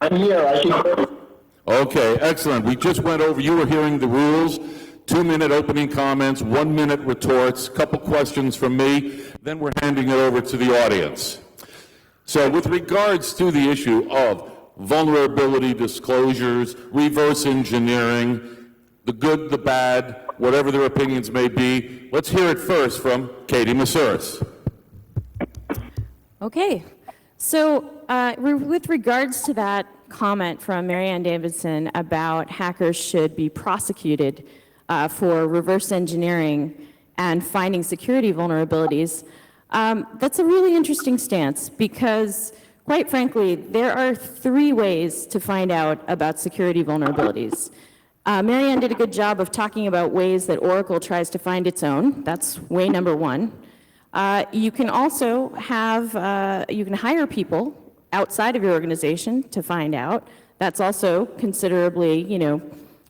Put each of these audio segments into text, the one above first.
I'm here. I can hear you. Okay, excellent. We just went over, you were hearing the rules, 2-minute opening comments, 1-minute retorts, couple questions from me, then we're handing it over to the audience. So with regards to the issue of vulnerability disclosures, reverse engineering, the good, the bad, whatever their opinions may be, let's hear it first from Katie Masuris. Okay, so with regards to that comment from Marianne Davidson about hackers should be prosecuted for reverse engineering and finding security vulnerabilities, that's a really interesting stance because, quite frankly, there are 3 ways to find out about security vulnerabilities. Marianne did a good job of talking about ways that Oracle tries to find its own. That's way number 1. You can also have, you can hire people outside of your organization to find out. That's also considerably,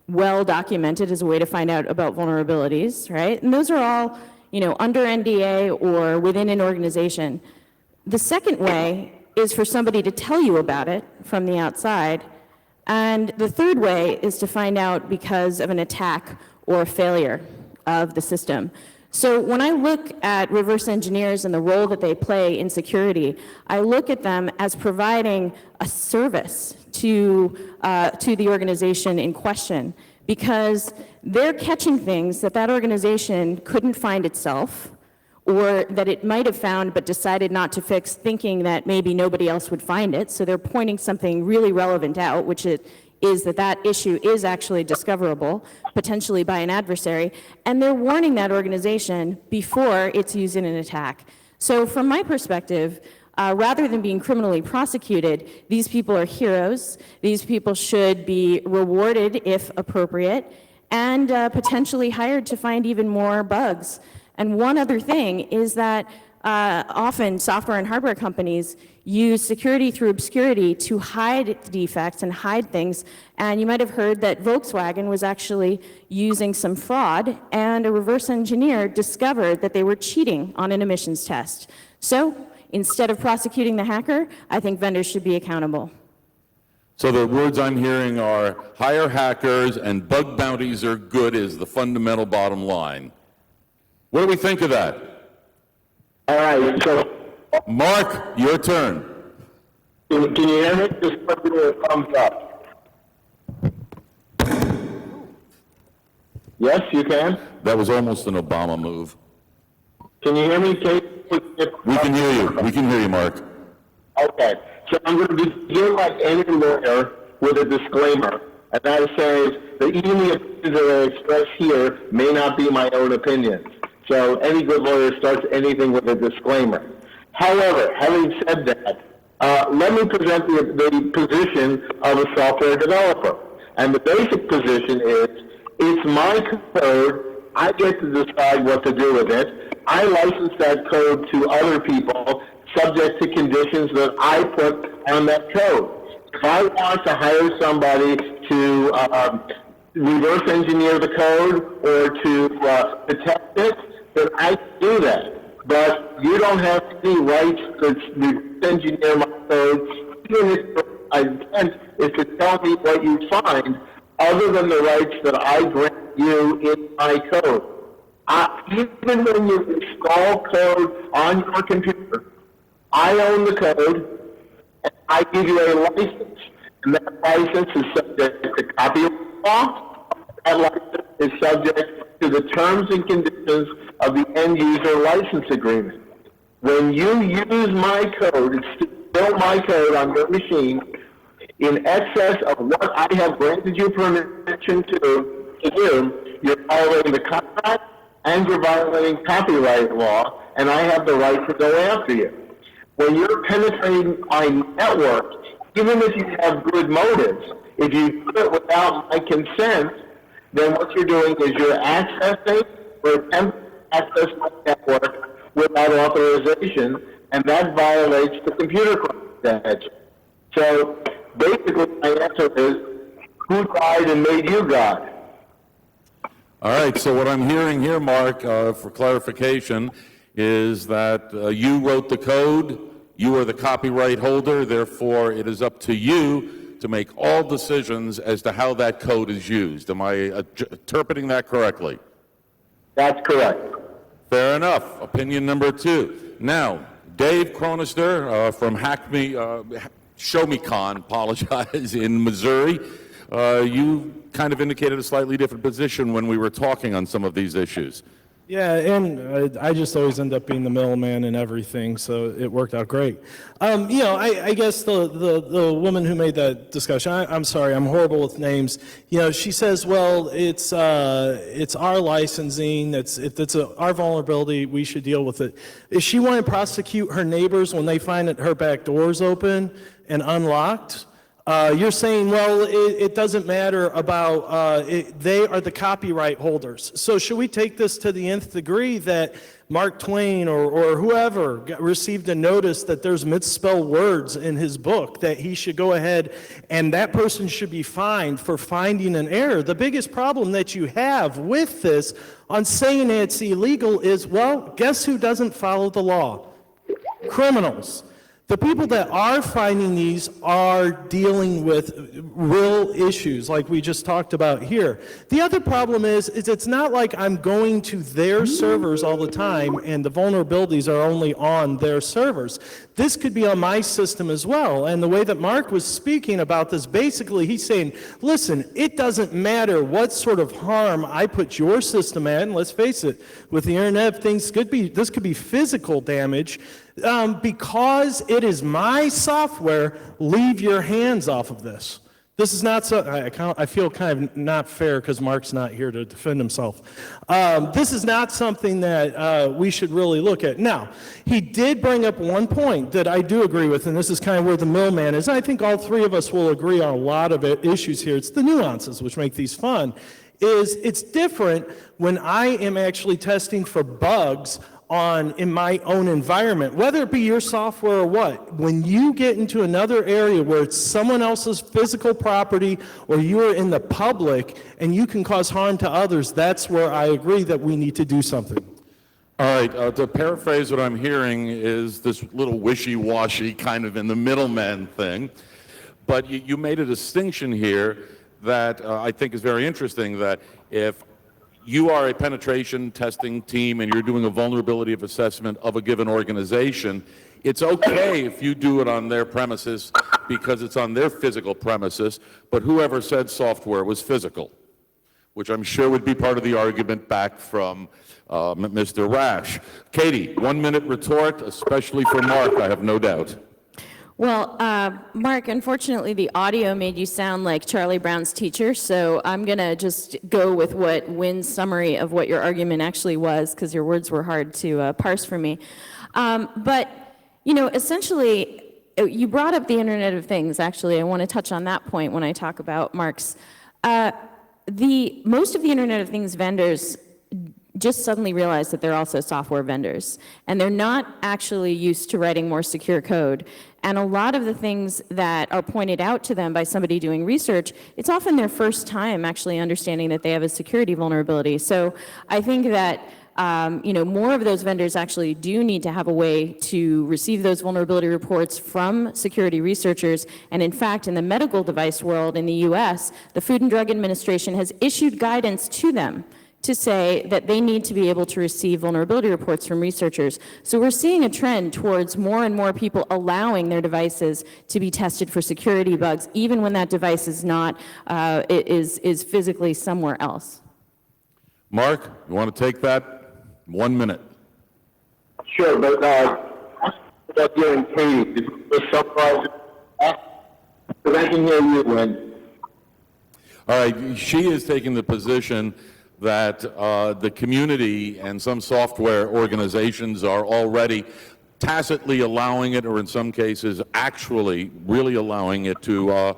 well documented as a way to find out about vulnerabilities, right? And those are all, under NDA or within an organization. The second way is for somebody to tell you about it from the outside. And the third way is to find out because of an attack or a failure of the system. So when I look at reverse engineers and the role that they play in security, I look at them as providing a service to the organization in question, because they're catching things that that organization couldn't find itself, or that it might have found but decided not to fix, thinking that maybe nobody else would find it. So they're pointing something really relevant out, which is that issue is actually discoverable, potentially by an adversary, and they're warning that organization before it's used in an attack. So from my perspective, rather than being criminally prosecuted, these people are heroes. These people should be rewarded if appropriate, and potentially hired to find even more bugs. And one other thing is that often software and hardware companies use security through obscurity to hide defects and hide things. And you might have heard that Volkswagen was actually using some fraud, and a reverse engineer discovered that they were cheating on an emissions test. So instead of prosecuting the hacker, I think vendors should be accountable. So the words I'm hearing are hire hackers and bug bounties are good is the fundamental bottom line. What do we think of that? All right, so Mark, your turn. can you hear me? Just put me a thumbs up. Yes, you can? That was almost an Obama move. Can you hear me, Kate? We can hear you. We can hear you, Mark. Okay, so I'm going to begin like any lawyer with a disclaimer, and that says that even the opinions that I express here may not be my own opinions. So any good lawyer starts anything with a disclaimer. However, having said that, let me present the position of a software developer. And the basic position is, it's my code, I get to decide what to do with it. I license that code to other people, subject to conditions that I put on that code. If I want to hire somebody to reverse engineer the code or to detect it, then I can do that. But you don't have any rights to reverse engineer my code, even if your intent is to tell me what you find, other than the rights that I grant you in my code. Even when you install code on your computer, I own the code, and I give you a license. And that license is subject to copyright law. That license is subject to the terms and conditions of the end user license agreement. When you use my code, it's still my code on your machine, in excess of what I have granted you permission to do, you're violating the contract and you're violating copyright law, and I have the right to go after you. When you're penetrating my network, even if you have good motives, if you do it without my consent, then what you're doing is you're accessing or attempting to access my network without authorization, and that violates the computer crime statute. So basically my answer is, who died and made you God? All right, so what I'm hearing here, Mark, for clarification, is that you wrote the code, you are the copyright holder, therefore it is up to you to make all decisions as to how that code is used. Am I interpreting that correctly? That's correct. Fair enough. Opinion number two. Now, Dave Chronister from Show Me Con, apologize, in Missouri. You kind of indicated a slightly different position when we were talking on some of these issues. Yeah, and I just always end up being the middleman in everything, so it worked out great. I guess the woman who made that discussion, I'm sorry, I'm horrible with names. She says, well, it's our licensing, if it's our vulnerability, we should deal with it. Is she want to prosecute her neighbors when they find that her back door is open and unlocked? You're saying, well, it doesn't matter about, they are the copyright holders. So should we take this to the nth degree that Mark Twain or whoever received a notice that there's misspelled words in his book, that he should go ahead and that person should be fined for finding an error? The biggest problem that you have with this on saying it's illegal is, well, guess who doesn't follow the law? Criminals. The people that are finding these are dealing with real issues like we just talked about here. The other problem is it's not like I'm going to their servers all the time and the vulnerabilities are only on their servers. This could be on my system as well. And the way that Mark was speaking about this, basically he's saying, listen, it doesn't matter what sort of harm I put your system at, and let's face it, with the internet, this could be physical damage. Because it is my software, leave your hands off of this. This is not so, I feel kind of not fair because Mark's not here to defend himself. This is not something that we should really look at. Now, he did bring up one point that I do agree with, and this is kind of where the middleman is. I think all three of us will agree on a lot of issues here. It's the nuances which make these fun. It's different when I am actually testing for bugs in my own environment, whether it be your software or what. When you get into another area where it's someone else's physical property or you're in the public and you can cause harm to others, that's where I agree that we need to do something. All right, to paraphrase what I'm hearing is this little wishy-washy kind of in the middleman thing, but you made a distinction here that I think is very interesting, that if you are a penetration testing team and you're doing a vulnerability assessment of a given organization, it's okay if you do it on their premises because it's on their physical premises, but whoever said software was physical, which I'm sure would be part of the argument back from Mr. Rash. Katie, 1 minute retort, especially for Mark, I have no doubt. Well, Mark, unfortunately, the audio made you sound like Charlie Brown's teacher, so I'm going to just go with what Wynn's summary of what your argument actually was, because your words were hard to parse for me. But, essentially, you brought up the Internet of Things, actually. I want to touch on that point when I talk about Mark's. Most of the Internet of Things vendors just suddenly realize that they're also software vendors, and they're not actually used to writing more secure code. And a lot of the things that are pointed out to them by somebody doing research, it's often their first time actually understanding that they have a security vulnerability. So I think that more of those vendors actually do need to have a way to receive those vulnerability reports from security researchers. And in fact, in the medical device world in the US, the Food and Drug Administration has issued guidance to them to say that they need to be able to receive vulnerability reports from researchers. So we're seeing a trend towards more and more people allowing their devices to be tested for security bugs, even when that device is not, is physically somewhere else. Mark, you want to take that? 1 minute. Sure, but about you and Katie, did you just summarize it? Because I can hear you, Wynn. All right, she is taking the position that the community and some software organizations are already tacitly allowing it, or in some cases actually really allowing it to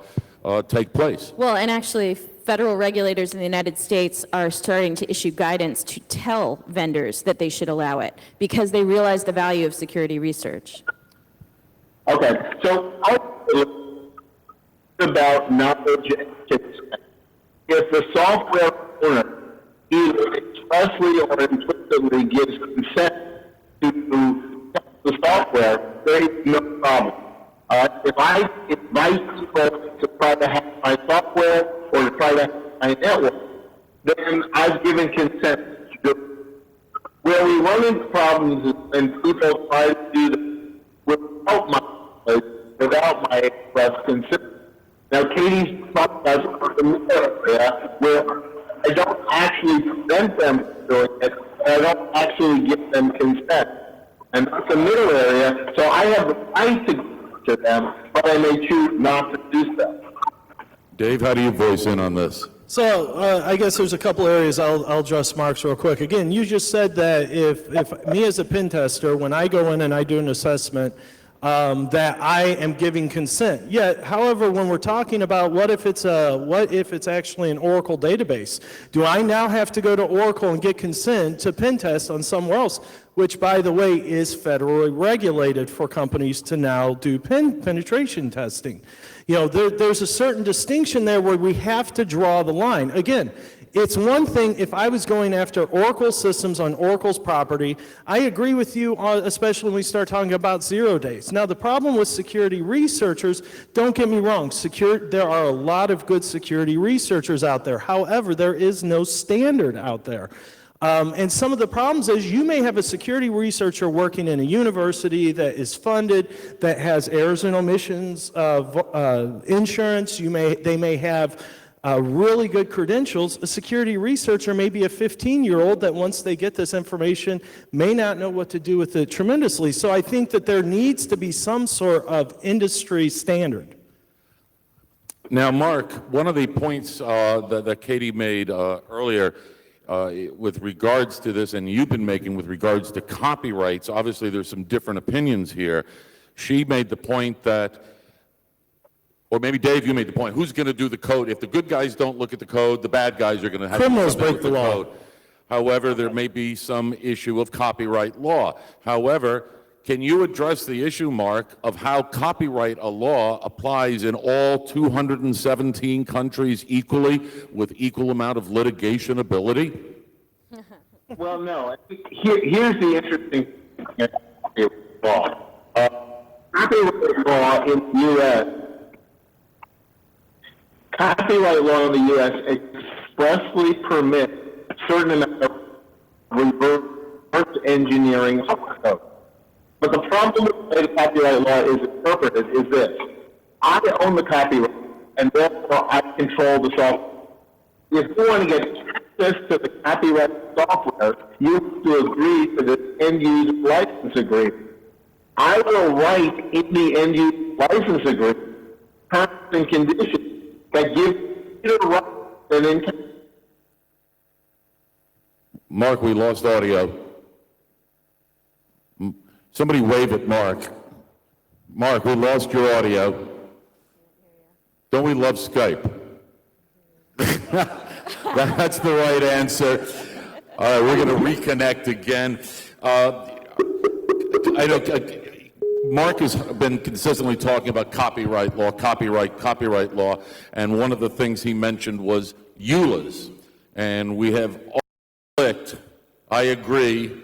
take place. Well, and actually federal regulators in the United States are starting to issue guidance to tell vendors that they should allow it because they realize the value of security research. Okay, so about knowledge and consent. If the software owner either expressly or implicitly gives consent to the software, there is no problem. If I invite people to try to hack my software or to try to hack my network, then I've given consent to do it. Where we run into problems is when people try to do this without my express consent. Now, Katie's talking about the area where I don't actually prevent them from doing it, and I don't actually give them consent. And that's the middle area, so I have the right to give to them, but I may choose not to do so. Dave, how do you voice in on this? So I guess there's a couple areas I'll address Mark's real quick. Again, you just said that if me as a pen tester, when I go in and I do an assessment, that I am giving consent. Yet, however, when we're talking about what if it's actually an Oracle database, do I now have to go to Oracle and get consent to pen test on somewhere else, which, by the way, is federally regulated for companies to now do penetration testing? You know, there's a certain distinction there where we have to draw the line. Again, it's one thing if I was going after Oracle systems on Oracle's property. I agree with you, especially when we start talking about 0 days. Now, the problem with security researchers, don't get me wrong, there are a lot of good security researchers out there. However, there is no standard out there. And some of the problems is you may have a security researcher working in a university that is funded, that has errors and omissions insurance. They may have really good credentials. A security researcher may be a 15-year-old that once they get this information may not know what to do with it tremendously. So I think that there needs to be some sort of industry standard. Now, Mark, one of the points that Katie made earlier with regards to this, and you've been making with regards to copyrights, obviously there's some different opinions here. She made the point that, or maybe Dave, you made the point, who's going to do the code? If the good guys don't look at the code, the bad guys are going to have criminals to break the law. Code. However, there may be some issue of copyright law. However, can you address the issue, Mark, of how copyright law applies in all 217 countries equally with equal amount of litigation ability? Well, no. Here's the interesting thing about copyright law in the U.S. Copyright law in the U.S. expressly permits a certain amount of reverse engineering of the code. But the problem with the way the copyright law is interpreted is this. I own the copyright, and therefore I control the software. If you want to get access to the copyright software, you have to agree to the end-user license agreement. I will write in the end-user license agreement terms and conditions that give you the right and intent. Mark, we lost audio. Somebody wave at Mark. Mark, we lost your audio. Don't we love Skype? That's the right answer. All right, we're going to reconnect again. I know Mark has been consistently talking about copyright law, and one of the things he mentioned was EULAs. And we have all clicked, I agree,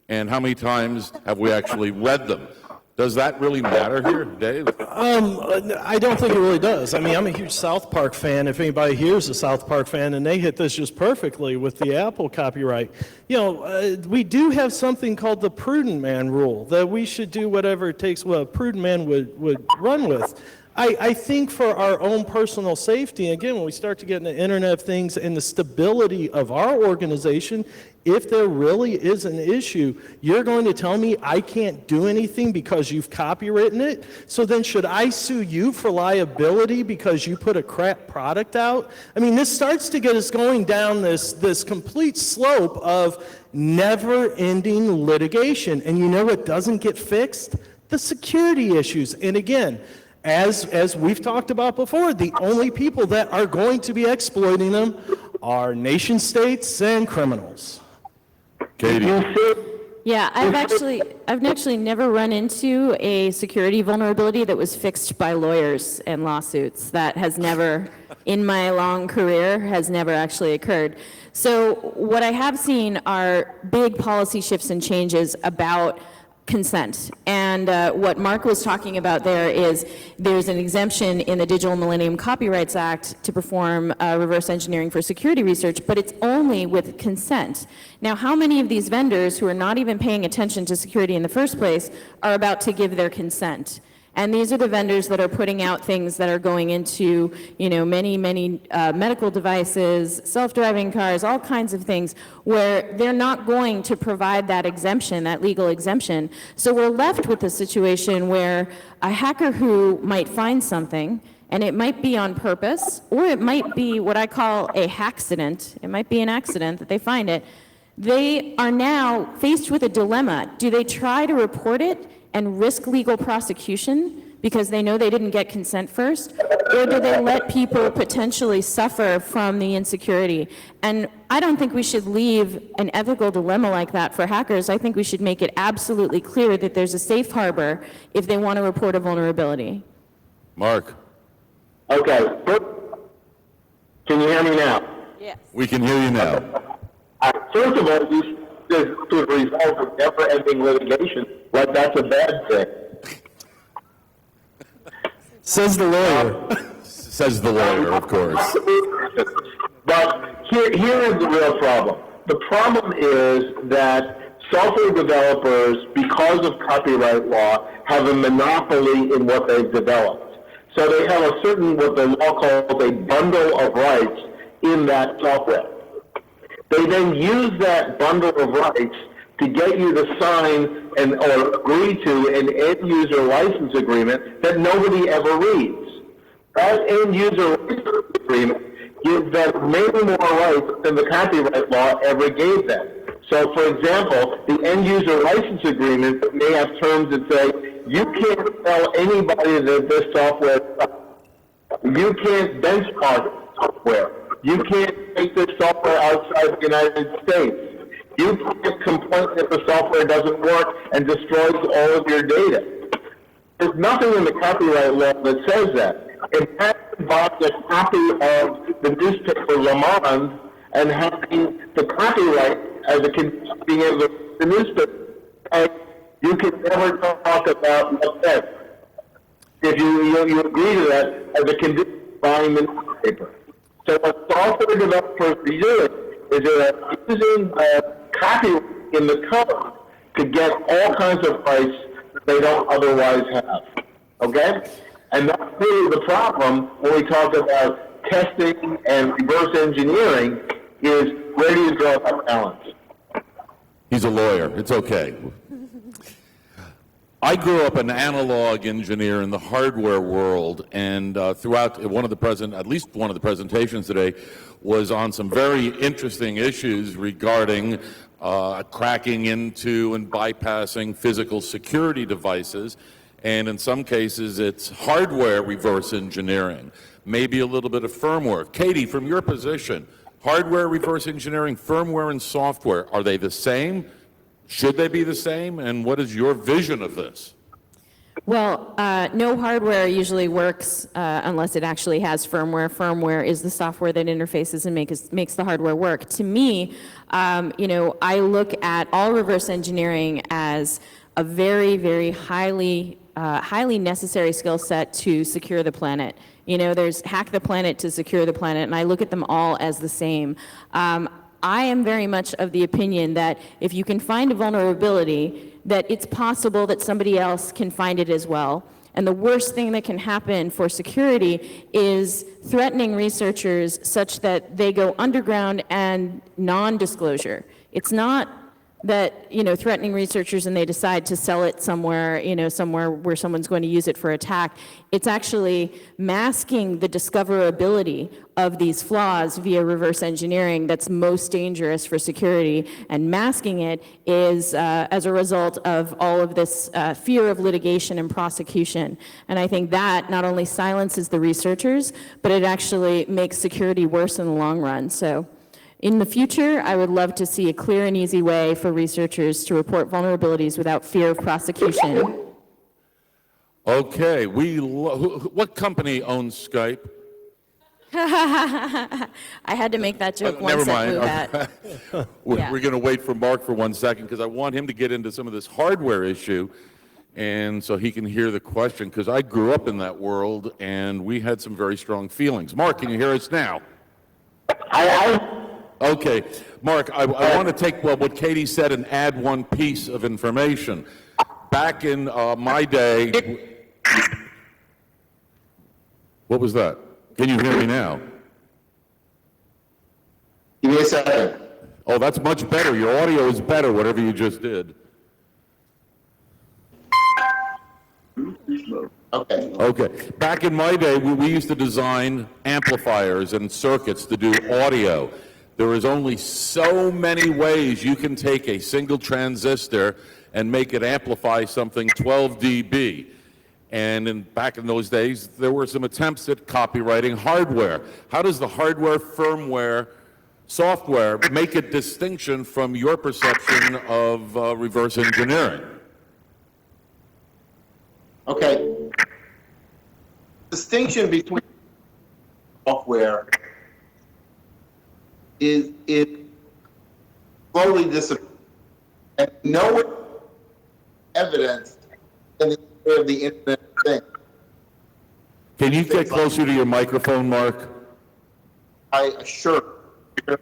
and how many times have we actually read them? Does that really matter here, Dave? I don't think it really does. I mean, I'm a huge South Park fan. If anybody here is a South Park fan, and they hit this just perfectly with the Apple copyright. You know, we do have something called the prudent man rule, that we should do whatever it takes, what a prudent man would run with. I think for our own personal safety, again, when we start to get into Internet of Things and the stability of our organization, if there really is an issue, you're going to tell me I can't do anything because you've copywritten it? So then should I sue you for liability because you put a crap product out? I mean, this starts to get us going down this complete slope of never-ending litigation. And you know what doesn't get fixed? The security issues. And again, as we've talked about before, the only people that are going to be exploiting them are nation states and criminals. Katie. Yeah, I've actually never run into a security vulnerability that was fixed by lawyers and lawsuits. That has never, in my long career, has never actually occurred. So what I have seen are big policy shifts and changes about consent. And what Mark was talking about there is there's an exemption in the Digital Millennium Copyrights Act to perform reverse engineering for security research, but it's only with consent. Now, how many of these vendors who are not even paying attention to security in the first place are about to give their consent? And these are the vendors that are putting out things that are going into, many medical devices, self-driving cars, all kinds of things where they're not going to provide that exemption, that legal exemption. So we're left with a situation where a hacker who might find something, and it might be on purpose, or it might be what I call a hackcident. It might be an accident that they find it. They are now faced with a dilemma. Do they try to report it and risk legal prosecution because they know they didn't get consent first? Or do they let people potentially suffer from the insecurity? And I don't think we should leave an ethical dilemma like that for hackers. I think we should make it absolutely clear that there's a safe harbor if they want to report a vulnerability. Mark, Okay. Can you hear me now? Yes. we can hear you now. First of all, this is the result of never-ending litigation. Like that's a bad thing. Says the lawyer. Says the lawyer, of course. But here is the real problem. The problem is that software developers, because of copyright law, have a monopoly in what they've developed. So they have a certain, what the law calls a bundle of rights in that software. They then use that bundle of rights to get you to sign or agree to an end-user license agreement that nobody ever reads. That end-user license agreement gives them many more rights than the copyright law ever gave them. So, for example, the end-user license agreement may have terms that say, you can't tell anybody that this software sucks. You can't benchmark software. You can't take this software outside the United States. You can't complain if the software doesn't work and destroys all of your data. There's nothing in the copyright law that says that. In fact, bought a copy of the newspaper Le Monde and having the copyright as a condition of being able to read the newspaper, and you can never talk about what's there. If you agree to that as a condition of buying the newspaper. So what software developers are doing is they're using copyright in the code to get all kinds of rights that they don't otherwise have. Okay? And that's really the problem when we talk about testing and reverse engineering is where do you draw that balance? He's a lawyer. It's okay. I grew up an analog engineer in the hardware world, and throughout at least one of the presentations today was on some very interesting issues regarding cracking into and bypassing physical security devices. And in some cases, it's hardware reverse engineering, maybe a little bit of firmware. Katie, from your position, hardware reverse engineering, firmware and software, are they the same? Should they be the same? And what is your vision of this? Well, no hardware usually works unless it actually has firmware. Firmware is the software that interfaces and makes the hardware work. To me, I look at all reverse engineering as a very, very highly necessary skill set to secure the planet. There's hack the planet to secure the planet, and I look at them all as the same. I am very much of the opinion that if you can find a vulnerability, that it's possible that somebody else can find it as well. And the worst thing that can happen for security is threatening researchers such that they go underground and non-disclosure. It's not that, threatening researchers and they decide to sell it somewhere, somewhere where someone's going to use it for attack. It's actually masking the discoverability of these flaws via reverse engineering that's most dangerous for security. And masking it is as a result of all of this fear of litigation and prosecution. And I think that not only silences the researchers, but it actually makes security worse in the long run. So in the future, I would love to see a clear and easy way for researchers to report vulnerabilities without fear of prosecution. Okay, what company owns Skype? I had to make that joke once Never at mind. MOVAT. We're Yeah. going to wait for Mark for 1 second because I want him to get into some of this hardware issue and so he can hear the question because I grew up in that world and we had some very strong feelings. Mark, can you hear us now? Okay. Mark, I want to take what Katie said and add one piece of information. Back in my day... What was that? Can you hear me now? Give me a second. Oh, that's much better. Your audio is better, whatever you just did. Okay. Okay. Back in my day, we used to design amplifiers and circuits to do audio. There is only so many ways you can take a single transistor and make it amplify something 12 dB. And back in those days, there were some attempts at copywriting hardware. How does the hardware, firmware, software make a distinction from your perception of reverse engineering? Okay. Distinction between software is slowly disappearing, and no evidence in the area of the Internet of Things. Can you get closer to your microphone, Mark? I assure you,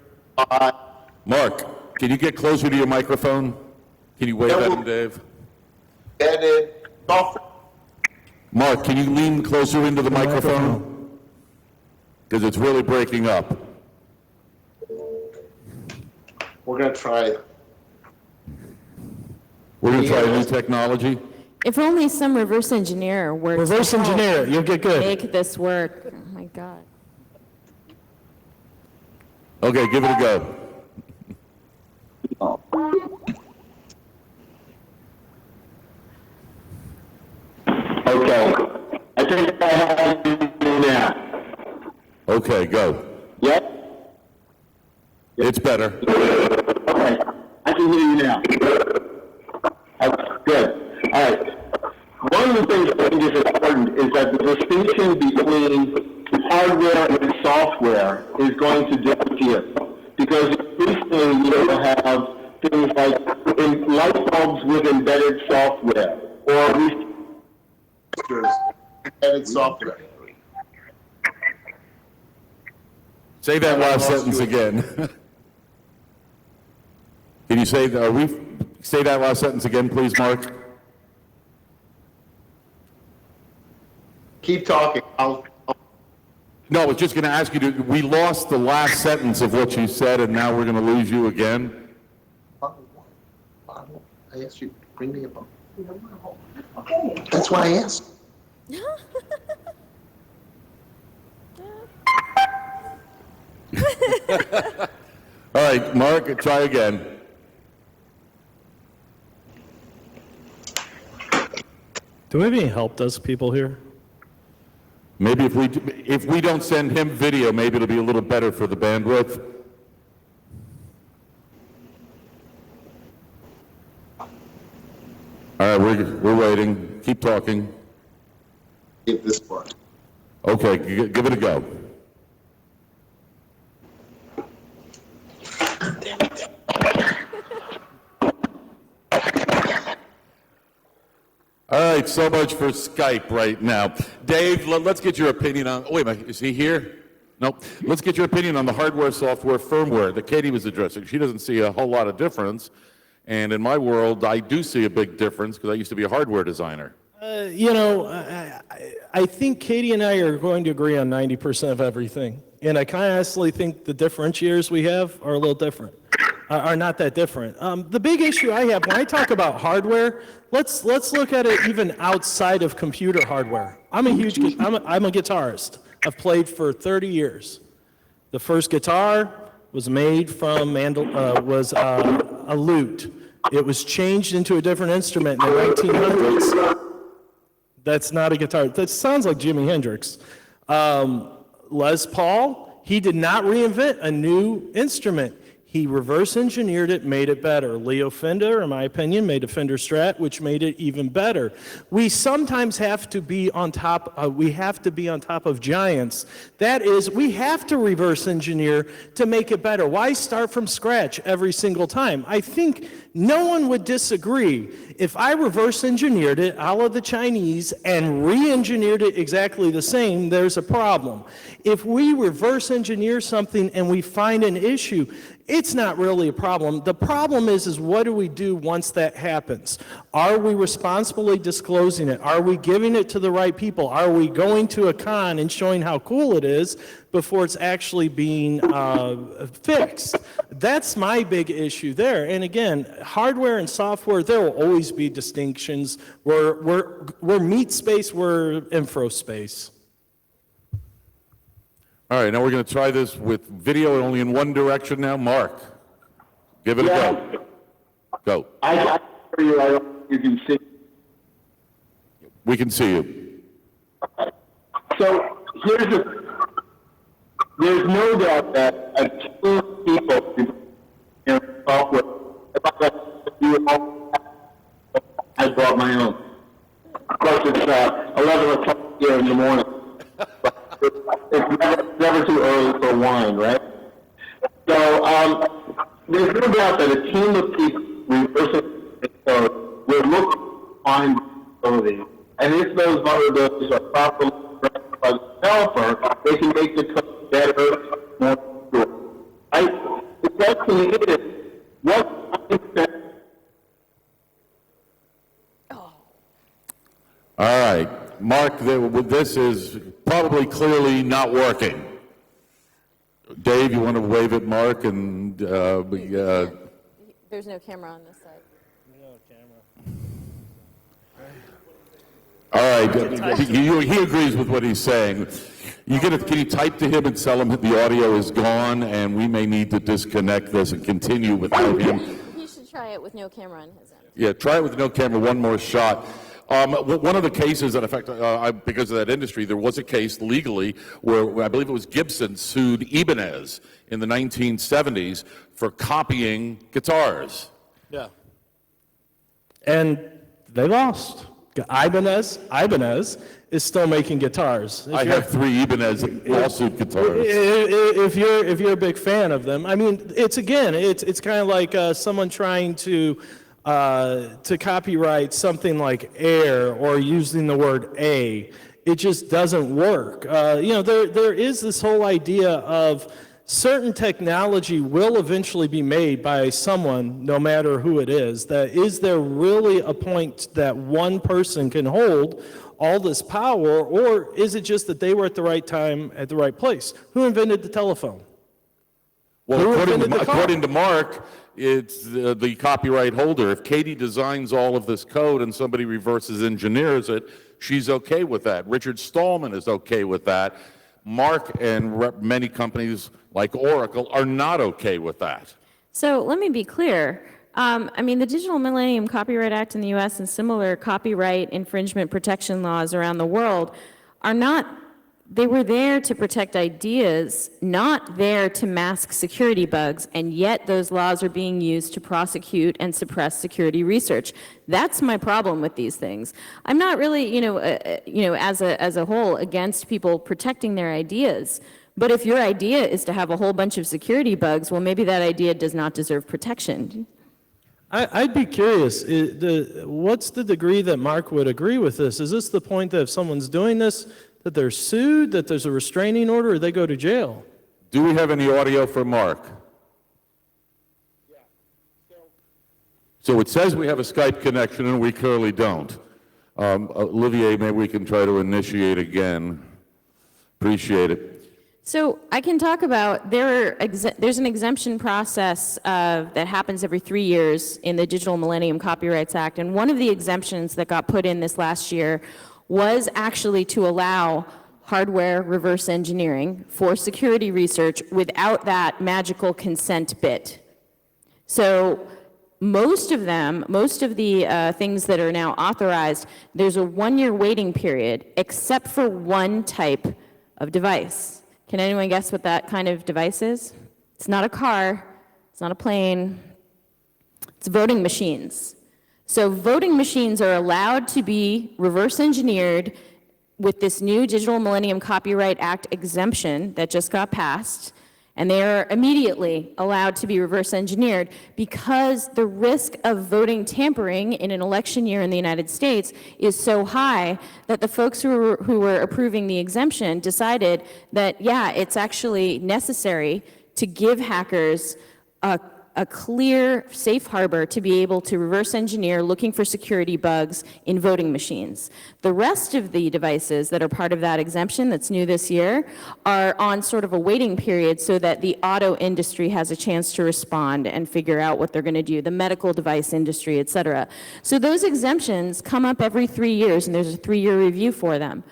Mark, can you get closer to your microphone? Can you wave at him, Dave? embedded software. Mark, can you lean closer into the microphone? Because it's really breaking up. We're going to try. We're going to try a new technology. If only some reverse engineer were Reverse to help engineer, you'll get good. make this work. Oh my God. Okay, give it a go. Okay. I think I have it now. Okay, go. Yep. It's better. Okay. I can hear you now. Good. All right. One of the things I think is important is that the distinction between hardware and software is going to disappear. Because increasingly you will have things like light bulbs with embedded software, or at least embedded software. Say that last sentence again. Can you say that last sentence again, please, Mark? Keep talking. No, I was just going to ask you to, we lost the last sentence of what you said, and now we're going to lose you again. I asked you to bring me a bottle. That's why I asked. All right, Mark, try again. Do we have any help desk people here? Maybe if we don't send him video, maybe it'll be a little better for the bandwidth. All right, we're waiting. Keep talking. Give this one. Okay, give it a go. All right, so much for Skype right now. Dave, let's get your opinion on, wait a minute, is he here? Nope. Let's get your opinion on the hardware, software, firmware that Katie was addressing. She doesn't see a whole lot of difference. And in my world, I do see a big difference because I used to be a hardware designer. I think Katie and I are going to agree on 90% of everything. And I kind of honestly think the differentiators we have are a little different, are not that different. The big issue I have when I talk about hardware, let's look at it even outside of computer hardware. I'm a guitarist. I've played for 30 years. The first guitar was made from a lute. It was changed into a different instrument in the 1900s. That's not a guitar. That sounds like Jimi Hendrix. Les Paul, he did not reinvent a new instrument. He reverse engineered it, made it better. Leo Fender, in my opinion, made a Fender Strat, which made it even better. We sometimes have to be on top. We have to be on top of giants. That is, we have to reverse engineer to make it better. Why start from scratch every single time? I think no one would disagree. If I reverse engineered it, a la the Chinese, and re-engineered it exactly the same, there's a problem. If we reverse engineer something and we find an issue, it's not really a problem. The problem is what do we do once that happens? Are we responsibly disclosing it? Are we giving it to the right people? Are we going to a con and showing how cool it is before it's actually being fixed? That's my big issue there. And again, hardware and software, there will always be distinctions. We're meat space, we're info space. All right, now we're going to try this with video only in one direction now. Mark, give it a go. Go. I hear you. I don't you can see. We can see you. So there's no doubt that a team of people in software, I brought my own. Of course, it's 11 o'clock here in the morning. It's never too early for wine, right? So there's no doubt that a team of people reversing code will look to find vulnerabilities. And if those vulnerabilities are properly addressed by the developer, they can make the code better, more secure. Right? The question is, what mindset? All right. Mark, this is probably clearly not working. Dave, you want to wave at Mark? And There's no camera on this side. No camera. All right. He agrees with what he's saying. Can you type to him and tell him that the audio is gone and we may need to disconnect this and continue without him? He should try it with no camera on his end. Yeah, try it with no camera, one more shot. One of the cases that, in fact, because of that industry, there was a case legally where I believe it was Gibson sued Ibanez in the 1970s for copying guitars. Yeah. And they lost. Ibanez is still making guitars. I have 3 Ibanez lawsuit guitars. If you're a big fan of them, I mean, it's kind of like someone trying to copyright something like air or using the word a. It just doesn't work. There is this whole idea of certain technology will eventually be made by someone, no matter who it is. That is there really a point that one person can hold all this power, or is it just that they were at the right time at the right place? Who invented the telephone? Well, according to Mark, it's the copyright holder. If Katie designs all of this code and somebody reverses engineers it, she's okay with that. Richard Stallman is okay with that. Mark and many companies like Oracle are not okay with that. So let me be clear. The Digital Millennium Copyright Act in the U.S. and similar copyright infringement protection laws around the world are not, they were there to protect ideas, not there to mask security bugs, and yet those laws are being used to prosecute and suppress security research. That's my problem with these things. I'm not really, as a whole, against people protecting their ideas. But if your idea is to have a whole bunch of security bugs, well, maybe that idea does not deserve protection. I'd be curious, what's the degree that Mark would agree with this? Is this the point that if someone's doing this, that they're sued, that there's a restraining order, or they go to jail? Do we have any audio for Mark? Yeah. So it says we have a Skype connection, and we clearly don't. Olivier, maybe we can try to initiate again. Appreciate it. So I can talk about, there's an exemption process that happens every 3 years in the Digital Millennium Copyrights Act, and one of the exemptions that got put in this last year was actually to allow hardware reverse engineering for security research without that magical consent bit. So most of the things that are now authorized, there's a 1-year waiting period, except for one type of device. Can anyone guess what that kind of device is? It's not a car, it's not a plane, it's voting machines. So voting machines are allowed to be reverse engineered with this new Digital Millennium Copyright Act exemption that just got passed, and they are immediately allowed to be reverse engineered because the risk of voting tampering in an election year in the United States is so high that the folks who were approving the exemption decided that, yeah, it's actually necessary to give hackers a clear safe harbor to be able to reverse engineer looking for security bugs in voting machines. The rest of the devices that are part of that exemption that's new this year are on sort of a waiting period so that the auto industry has a chance to respond and figure out what they're going to do, the medical device industry, et cetera. So those exemptions come up every 3 years, and there's a 3-year review for them.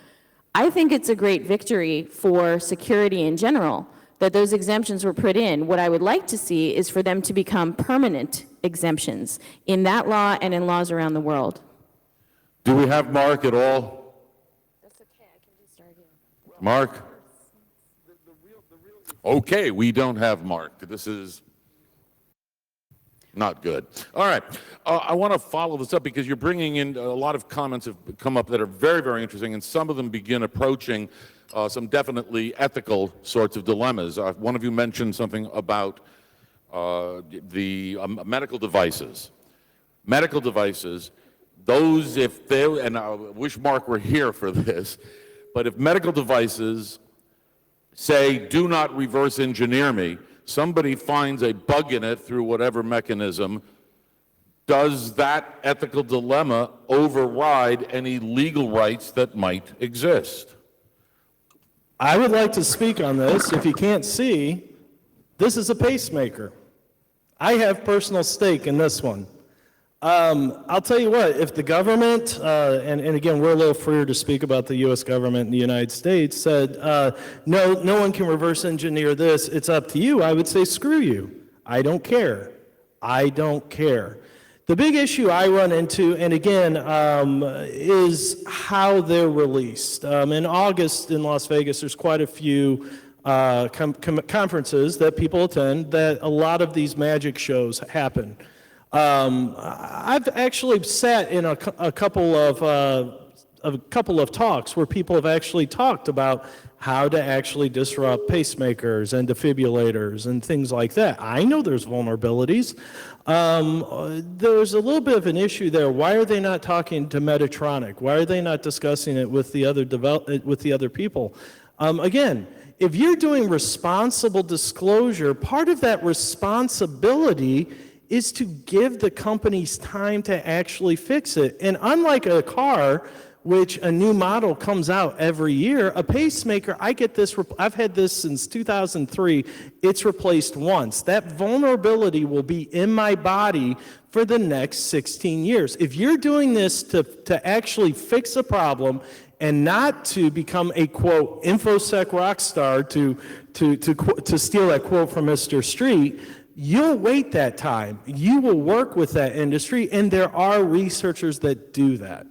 I think it's a great victory for security in general that those exemptions were put in. What I would like to see is for them to become permanent exemptions in that law and in laws around the world. Do we have Mark at all? That's okay, I can just argue. Mark? Okay, we don't have Mark. This is not good. All right, I want to follow this up because you're bringing in a lot of comments have come up that are very, very interesting, and some of them begin approaching some definitely ethical sorts of dilemmas. One of you mentioned something about the medical devices. Medical devices, those, if they, and I wish Mark were here for this, but if medical devices say, do not reverse engineer me, somebody finds a bug in it through whatever mechanism, does that ethical dilemma override any legal rights that might exist? I would like to speak on this. If you can't see, this is a pacemaker. I have personal stake in this one. I'll tell you what, if the government, and again, we're a little freer to speak about the U.S. government in the United States, said, no one can reverse engineer this, it's up to you, I would say, screw you. I don't care. I don't care. The big issue I run into, and again, is how they're released. In August in Las Vegas, there's quite a few conferences that people attend that a lot of these magic shows happen. I've actually sat in a couple of talks where people have actually talked about how to actually disrupt pacemakers and defibrillators and things like that. I know there's vulnerabilities. There's a little bit of an issue there. Why are they not talking to Medtronic? Why are they not discussing it with the other people? Again, if you're doing responsible disclosure, part of that responsibility is to give the companies time to actually fix it. And unlike a car, which a new model comes out every year, a pacemaker, I get this, I've had this since 2003, it's replaced once. That vulnerability will be in my body for the next 16 years. If you're doing this to actually fix a problem and not to become a, quote, InfoSec rock star, to steal that quote from Mr. Street, you'll wait that time. You will work with that industry, and there are researchers that do that.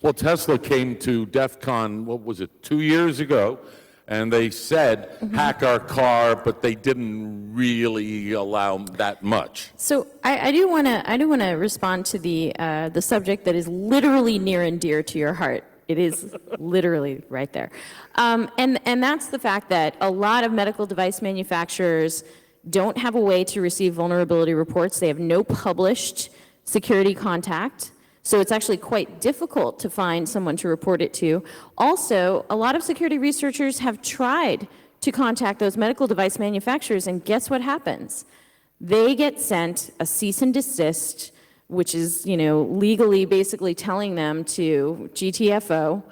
Well, Tesla came to DEF CON, what was it, 2 years ago, and they said, hack our car, but they didn't really allow that much. So I do want to respond to the subject that is literally near and dear to your heart. It is literally right there. And that's the fact that a lot of medical device manufacturers don't have a way to receive vulnerability reports. They have no published security contact. So it's actually quite difficult to find someone to report it to. Also, a lot of security researchers have tried to contact those medical device manufacturers, and guess what happens? They get sent a cease and desist, which is, legally basically telling them to GTFO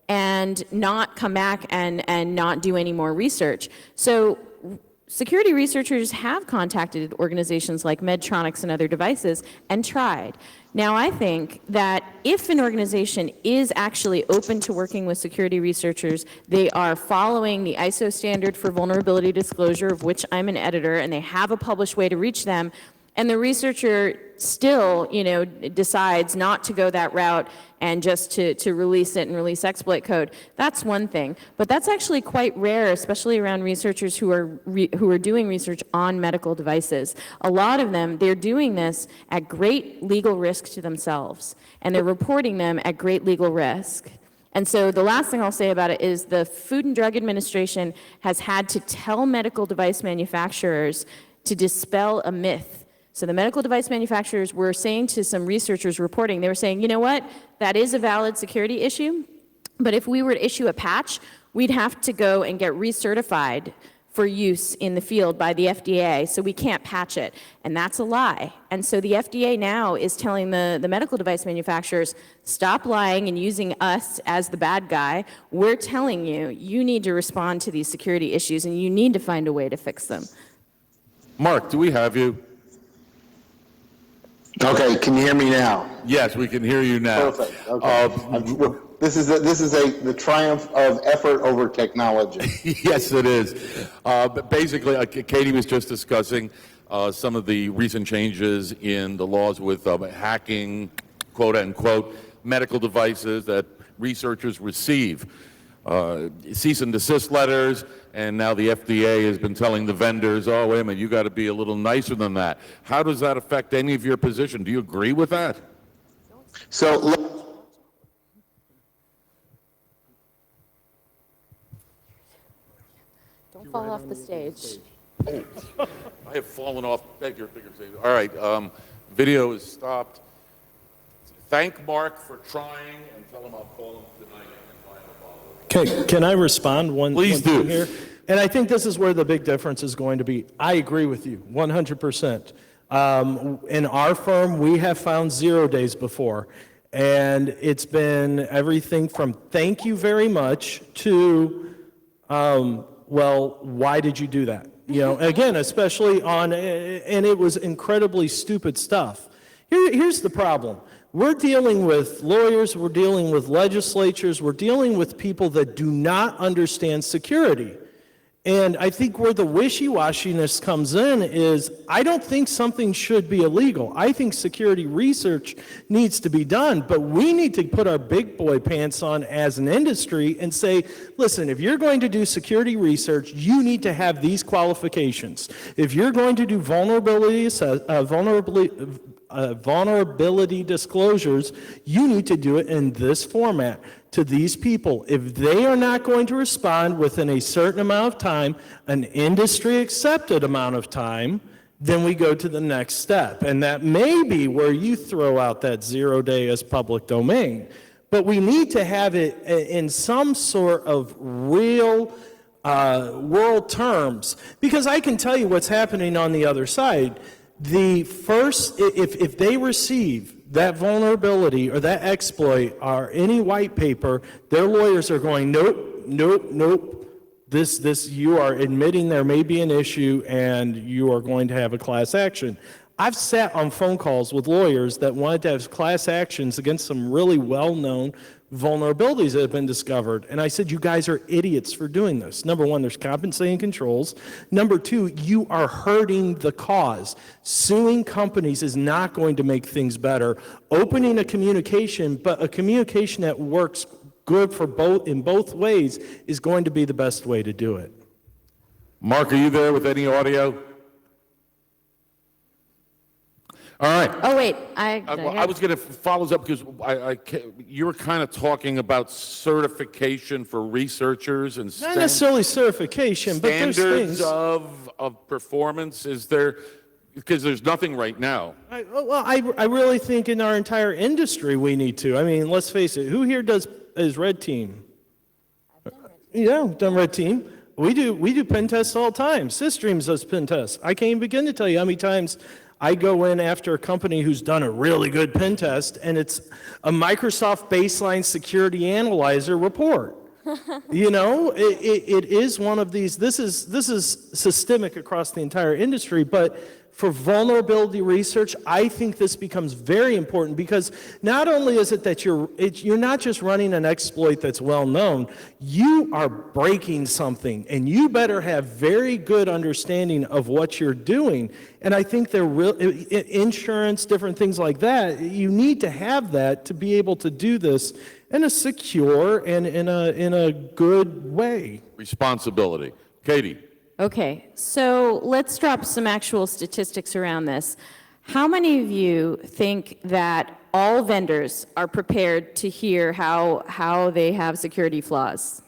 and not come back and not do any more research. So security researchers have contacted organizations like Medtronic and other devices and tried. Now, I think that if an organization is actually open to working with security researchers, they are following the ISO standard for vulnerability disclosure, of which I'm an editor, and they have a published way to reach them, and the researcher still, decides not to go that route and just to release it and release exploit code, that's one thing. But that's actually quite rare, especially around researchers who are doing research on medical devices. A lot of them, they're doing this at great legal risk to themselves, and they're reporting them at great legal risk. And so the last thing I'll say about it is the Food and Drug Administration has had to tell medical device manufacturers to dispel a myth. So the medical device manufacturers were saying to some researchers reporting, they were saying, you know what, that is a valid security issue, but if we were to issue a patch, we'd have to go and get recertified for use in the field by the FDA, so we can't patch it. And that's a lie. And so the FDA now is telling the medical device manufacturers, stop lying and using us as the bad guy. We're telling you, you need to respond to these security issues and you need to find a way to fix them. Mark, do we have you? Okay, can you hear me now? Yes, we can hear you now. Perfect. Okay. This is the triumph of effort over technology. Yes, it is. But basically, Katie was just discussing some of the recent changes in the laws with hacking, quote unquote, medical devices that researchers receive. Cease and desist letters, and now the FDA has been telling the vendors, oh, wait a minute, you got to be a little nicer than that. How does that affect any of your position? Do you agree with that? So, Don't fall off the stage. I have fallen off. Bigger stage. All right, video is stopped. Thank Mark for trying, and tell him I'll call him tonight and find a follow-up. Okay, can I respond one Please do. thing here? And I think this is where the big difference is going to be. I agree with you 100%. In our firm, we have found 0 days before, and it's been everything from thank you very much to, well, why did you do that? Again, especially on, and it was incredibly stupid stuff. Here's the problem. We're dealing with lawyers, we're dealing with legislatures, we're dealing with people that do not understand security. And I think where the wishy-washiness comes in is, I don't think something should be illegal. I think security research needs to be done, but we need to put our big boy pants on as an industry and say, listen, if you're going to do security research, you need to have these qualifications. If you're going to do vulnerability disclosures, you need to do it in this format to these people. If they are not going to respond within a certain amount of time, an industry accepted amount of time, then we go to the next step. And that may be where you throw out that 0 day as public domain. But we need to have it in some sort of real world terms, because I can tell you what's happening on the other side. The first, if they receive that vulnerability or that exploit or any white paper, their lawyers are going, nope, nope, nope. This, you are admitting there may be an issue and you are going to have a class action. I've sat on phone calls with lawyers that wanted to have class actions against some really well-known vulnerabilities that have been discovered. And I said, you guys are idiots for doing this. Number one, there's compensating controls. Number two, you are hurting the cause. Suing companies is not going to make things better. Opening a communication, but a communication that works good for both in both ways is going to be the best way to do it. Mark, are you there with any audio? All right. Oh, wait. I was going to follow up because you were kind of talking about certification for researchers and Not necessarily certification, but there's standards things. of performance. Is there, because there's nothing right now. I really think in our entire industry we need to. I mean, let's face it. Who here is Red Team? Yeah, we've done Red Team. We do pen tests all the time. SysDreams does pen tests. I can't even begin to tell you how many times I go in after a company who's done a really good pen test, and it's a Microsoft Baseline Security Analyzer report. You know, it is one of these, this is systemic across the entire industry, but for vulnerability research, I think this becomes very important because not only is it that you're not just running an exploit that's well known, you are breaking something, and you better have very good understanding of what you're doing. And I think insurance, different things like that, you need to have that to be able to do this in a secure and in a good way. Responsibility. Katie. Okay, so let's drop some actual statistics around this. How many of you think that all vendors are prepared to hear how they have security flaws?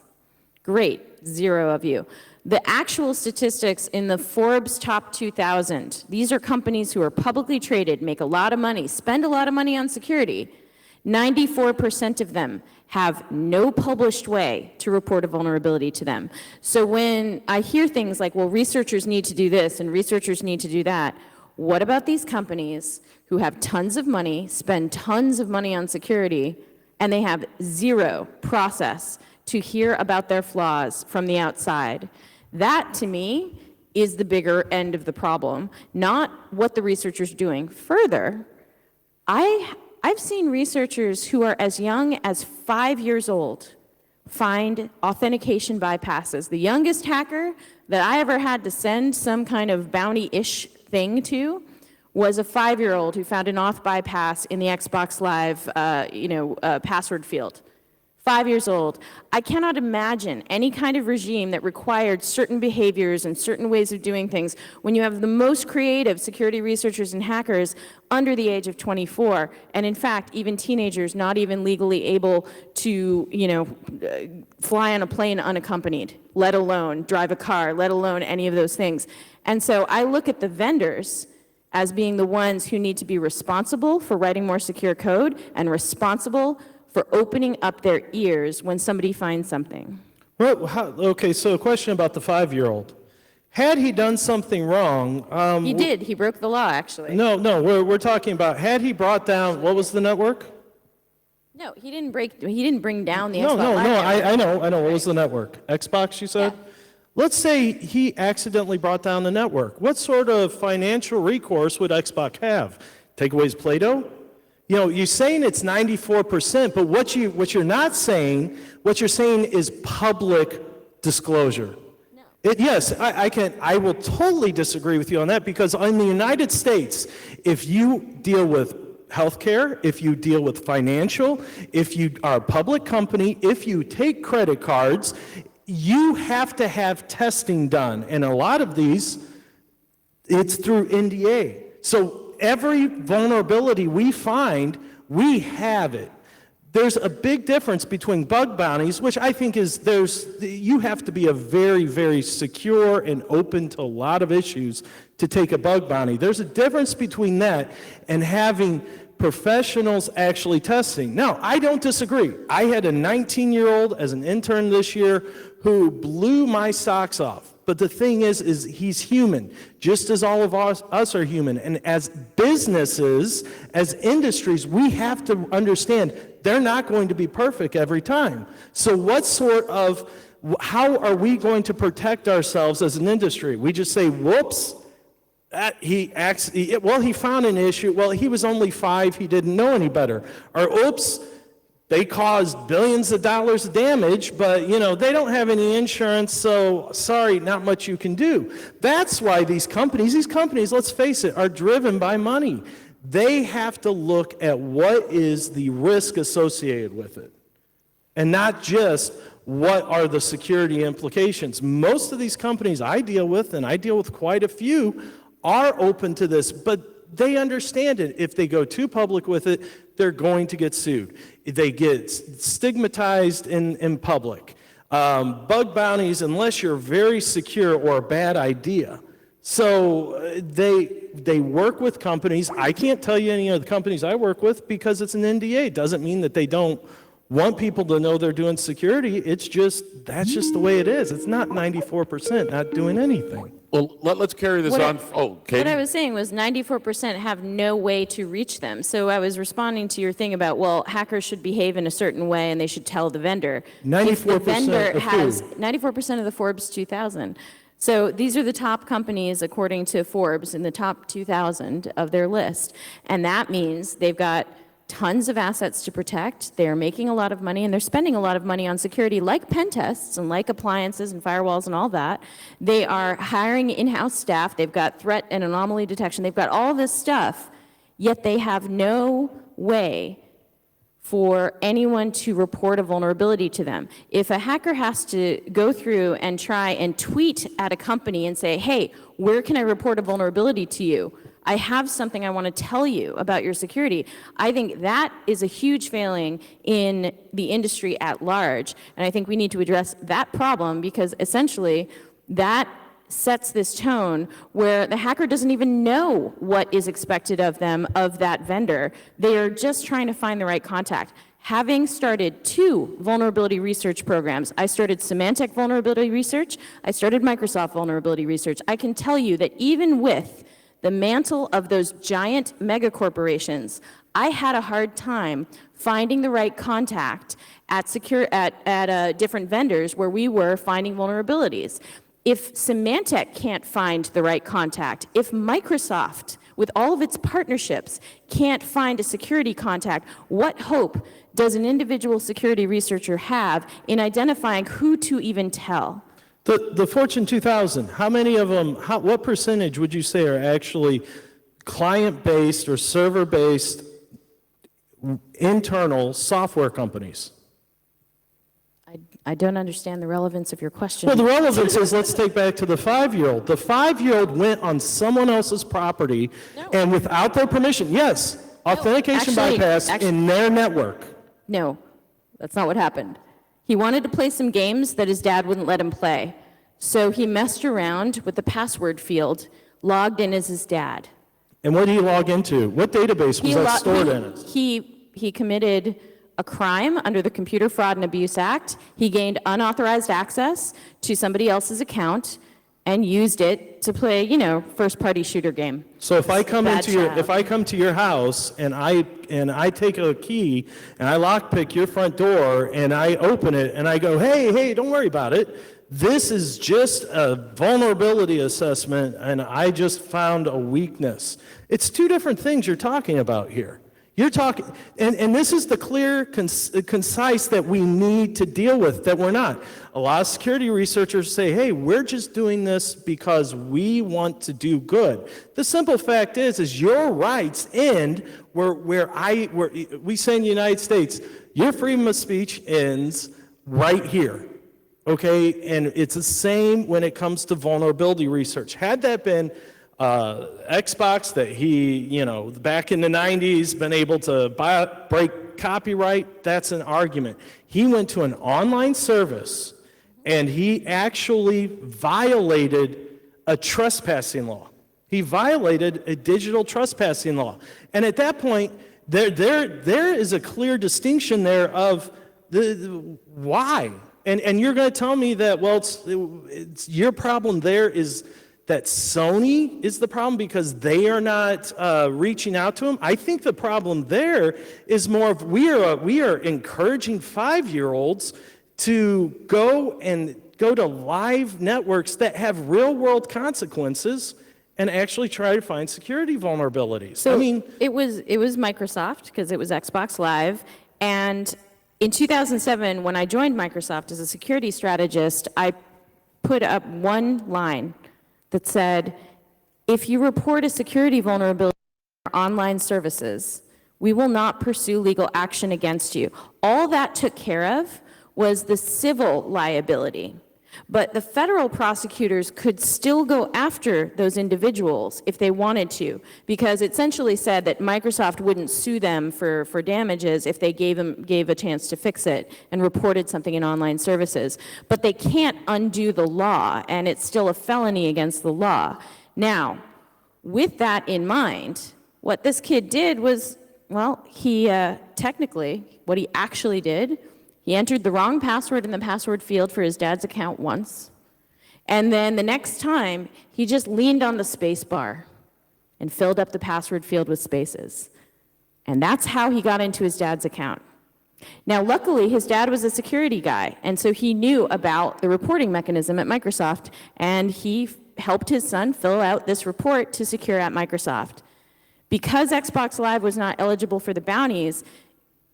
Great, 0 of you. The actual statistics in the Forbes Top 2000, these are companies who are publicly traded, make a lot of money, spend a lot of money on security. 94% of them have no published way to report a vulnerability to them. So when I hear things like, well, researchers need to do this and researchers need to do that, what about these companies who have tons of money, spend tons of money on security, and they have 0 process to hear about their flaws from the outside? That, to me, is the bigger end of the problem, not what the researchers are doing. Further, I've seen researchers who are as young as 5 years old find authentication bypasses. The youngest hacker that I ever had to send some kind of bounty-ish thing to was a 5-year-old who found an auth bypass in the Xbox Live password field. 5 years old. I cannot imagine any kind of regime that required certain behaviors and certain ways of doing things when you have the most creative security researchers and hackers under the age of 24, and in fact, even teenagers not even legally able to, fly on a plane unaccompanied, let alone drive a car, let alone any of those things. And so I look at the vendors as being the ones who need to be responsible for writing more secure code and responsible for opening up their ears when somebody finds something. Well, okay, so a question about the 5-year-old. Had he done something wrong... He did. He broke the law, actually. No, we're talking about, had he brought down, what was the network? No, he didn't bring down the No, Xbox Live network. I know. What was the network? Xbox, you said? Yeah. Let's say he accidentally brought down the network. What sort of financial recourse would Xbox have? Take away his Play-Doh? You're saying it's 94%, but what you're not saying, what you're saying is public disclosure. No. Yes, I will totally disagree with you on that, because in the United States, if you deal with healthcare, if you deal with financial, if you are a public company, if you take credit cards, you have to have testing done. And a lot of these, it's through NDA. So every vulnerability we find, we have it. There's a big difference between bug bounties, which I think you have to be a very, very secure and open to a lot of issues to take a bug bounty. There's a difference between that and having professionals actually testing. Now, I don't disagree. I had a 19-year-old as an intern this year who blew my socks off. But the thing is he's human, just as all of us are human. And as businesses, as industries, we have to understand they're not going to be perfect every time. So how are we going to protect ourselves as an industry? We just say, whoops, he found an issue. Well, he was only 5, he didn't know any better. Or oops, they caused billions of dollars of damage, but they don't have any insurance, so sorry, not much you can do. That's why these companies, let's face it, are driven by money. They have to look at what is the risk associated with it, and not just what are the security implications. Most of these companies I deal with, and I deal with quite a few, are open to this, but they understand it. If they go too public with it, they're going to get sued. They get stigmatized in public. Bug bounties, unless you're very secure, or a bad idea. So they work with companies. I can't tell you any of the companies I work with because it's an NDA. It doesn't mean that they don't want people to know they're doing security. That's just the way it is. It's not 94% not doing anything. Well, let's carry this What on. I- Oh, What Katie? I was saying was 94% have no way to reach them. So I was responding to your thing about, well, hackers should behave in a certain way and they should tell the vendor. If the 94% vendor of has who? 94% of the Forbes 2000. So these are the top companies, according to Forbes, in the top 2,000 of their list. And that means they've got tons of assets to protect. They're making a lot of money, and they're spending a lot of money on security, like pen tests and like appliances and firewalls and all that. They are hiring in-house staff. They've got threat and anomaly detection. They've got all this stuff, yet they have no way for anyone to report a vulnerability to them. If a hacker has to go through and try and tweet at a company and say, hey, where can I report a vulnerability to you? I have something I want to tell you about your security. I think that is a huge failing in the industry at large. And I think we need to address that problem, because essentially that sets this tone where the hacker doesn't even know what is expected of them, of that vendor. They are just trying to find the right contact. Having started 2 vulnerability research programs, I started Symantec vulnerability research, I started Microsoft vulnerability research. I can tell you that even with the mantle of those giant mega corporations, I had a hard time finding the right contact at different vendors where we were finding vulnerabilities. If Symantec can't find the right contact, if Microsoft, with all of its partnerships, can't find a security contact, what hope does an individual security researcher have in identifying who to even tell? The Fortune 2000, how many of them, what percentage would you say are actually client-based or server-based internal software companies? I don't understand the relevance of your question. Well, the relevance is, let's take back to the 5-year-old. The 5-year-old went on someone else's property and without their permission, yes, authentication bypass in their network. No, that's not what happened. He wanted to play some games that his dad wouldn't let him play. So he messed around with the password field, logged in as his dad. And what did he log into? What database was that stored in it? He committed a crime under the Computer Fraud and Abuse Act. He gained unauthorized access to somebody else's account and used it to play, first-party shooter game. So if I come Bad child. if I come to your house and I take a key and I lockpick your front door and I open it and I go, hey, don't worry about it. This is just a vulnerability assessment and I just found a weakness. It's 2 different things you're talking about here. You're talking, and this is the clear, concise that we need to deal with, that we're not. A lot of security researchers say, hey, we're just doing this because we want to do good. The simple fact is your rights end where we say in the United States, your freedom of speech ends right here. Okay, and it's the same when it comes to vulnerability research. Had that been Xbox that he, back in the 90s, been able to break copyright, that's an argument. He went to an online service and he actually violated a trespassing law. He violated a digital trespassing law. And at that point, there is a clear distinction there of why. And you're going to tell me that, well, it's your problem there is that Sony is the problem because they are not reaching out to him. I think the problem there is more of we are encouraging 5-year-olds to go to live networks that have real-world consequences and actually try to find security vulnerabilities. So it was Microsoft, because it was Xbox Live, and in 2007, when I joined Microsoft as a security strategist, I put up one line that said, if you report a security vulnerability in our online services, we will not pursue legal action against you. All that took care of was the civil liability. But the federal prosecutors could still go after those individuals if they wanted to, because it essentially said that Microsoft wouldn't sue them for damages if they gave a chance to fix it and reported something in online services. But they can't undo the law, and it's still a felony against the law. Now, with that in mind, what this kid did was well, he technically, what he actually did, he entered the wrong password in the password field for his dad's account once. And then the next time, he just leaned on the space bar and filled up the password field with spaces. And that's how he got into his dad's account. Now, luckily, his dad was a security guy, and so he knew about the reporting mechanism at Microsoft, and he helped his son fill out this report to Secure at Microsoft. Because Xbox Live was not eligible for the bounties,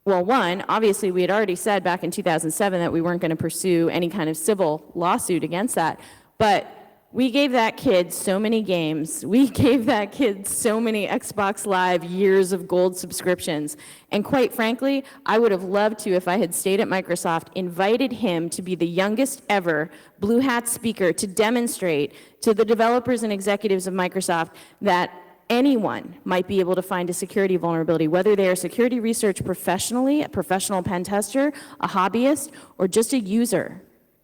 well, one, obviously we had already said back in 2007 that we weren't going to pursue any kind of civil lawsuit against that, but we gave that kid so many games. We gave that kid so many Xbox Live years of gold subscriptions. And quite frankly, I would have loved to, if I had stayed at Microsoft, invited him to be the youngest ever Blue Hat speaker to demonstrate to the developers and executives of Microsoft that anyone might be able to find a security vulnerability, whether they are security research professionally, a professional pen tester, a hobbyist, or just a user.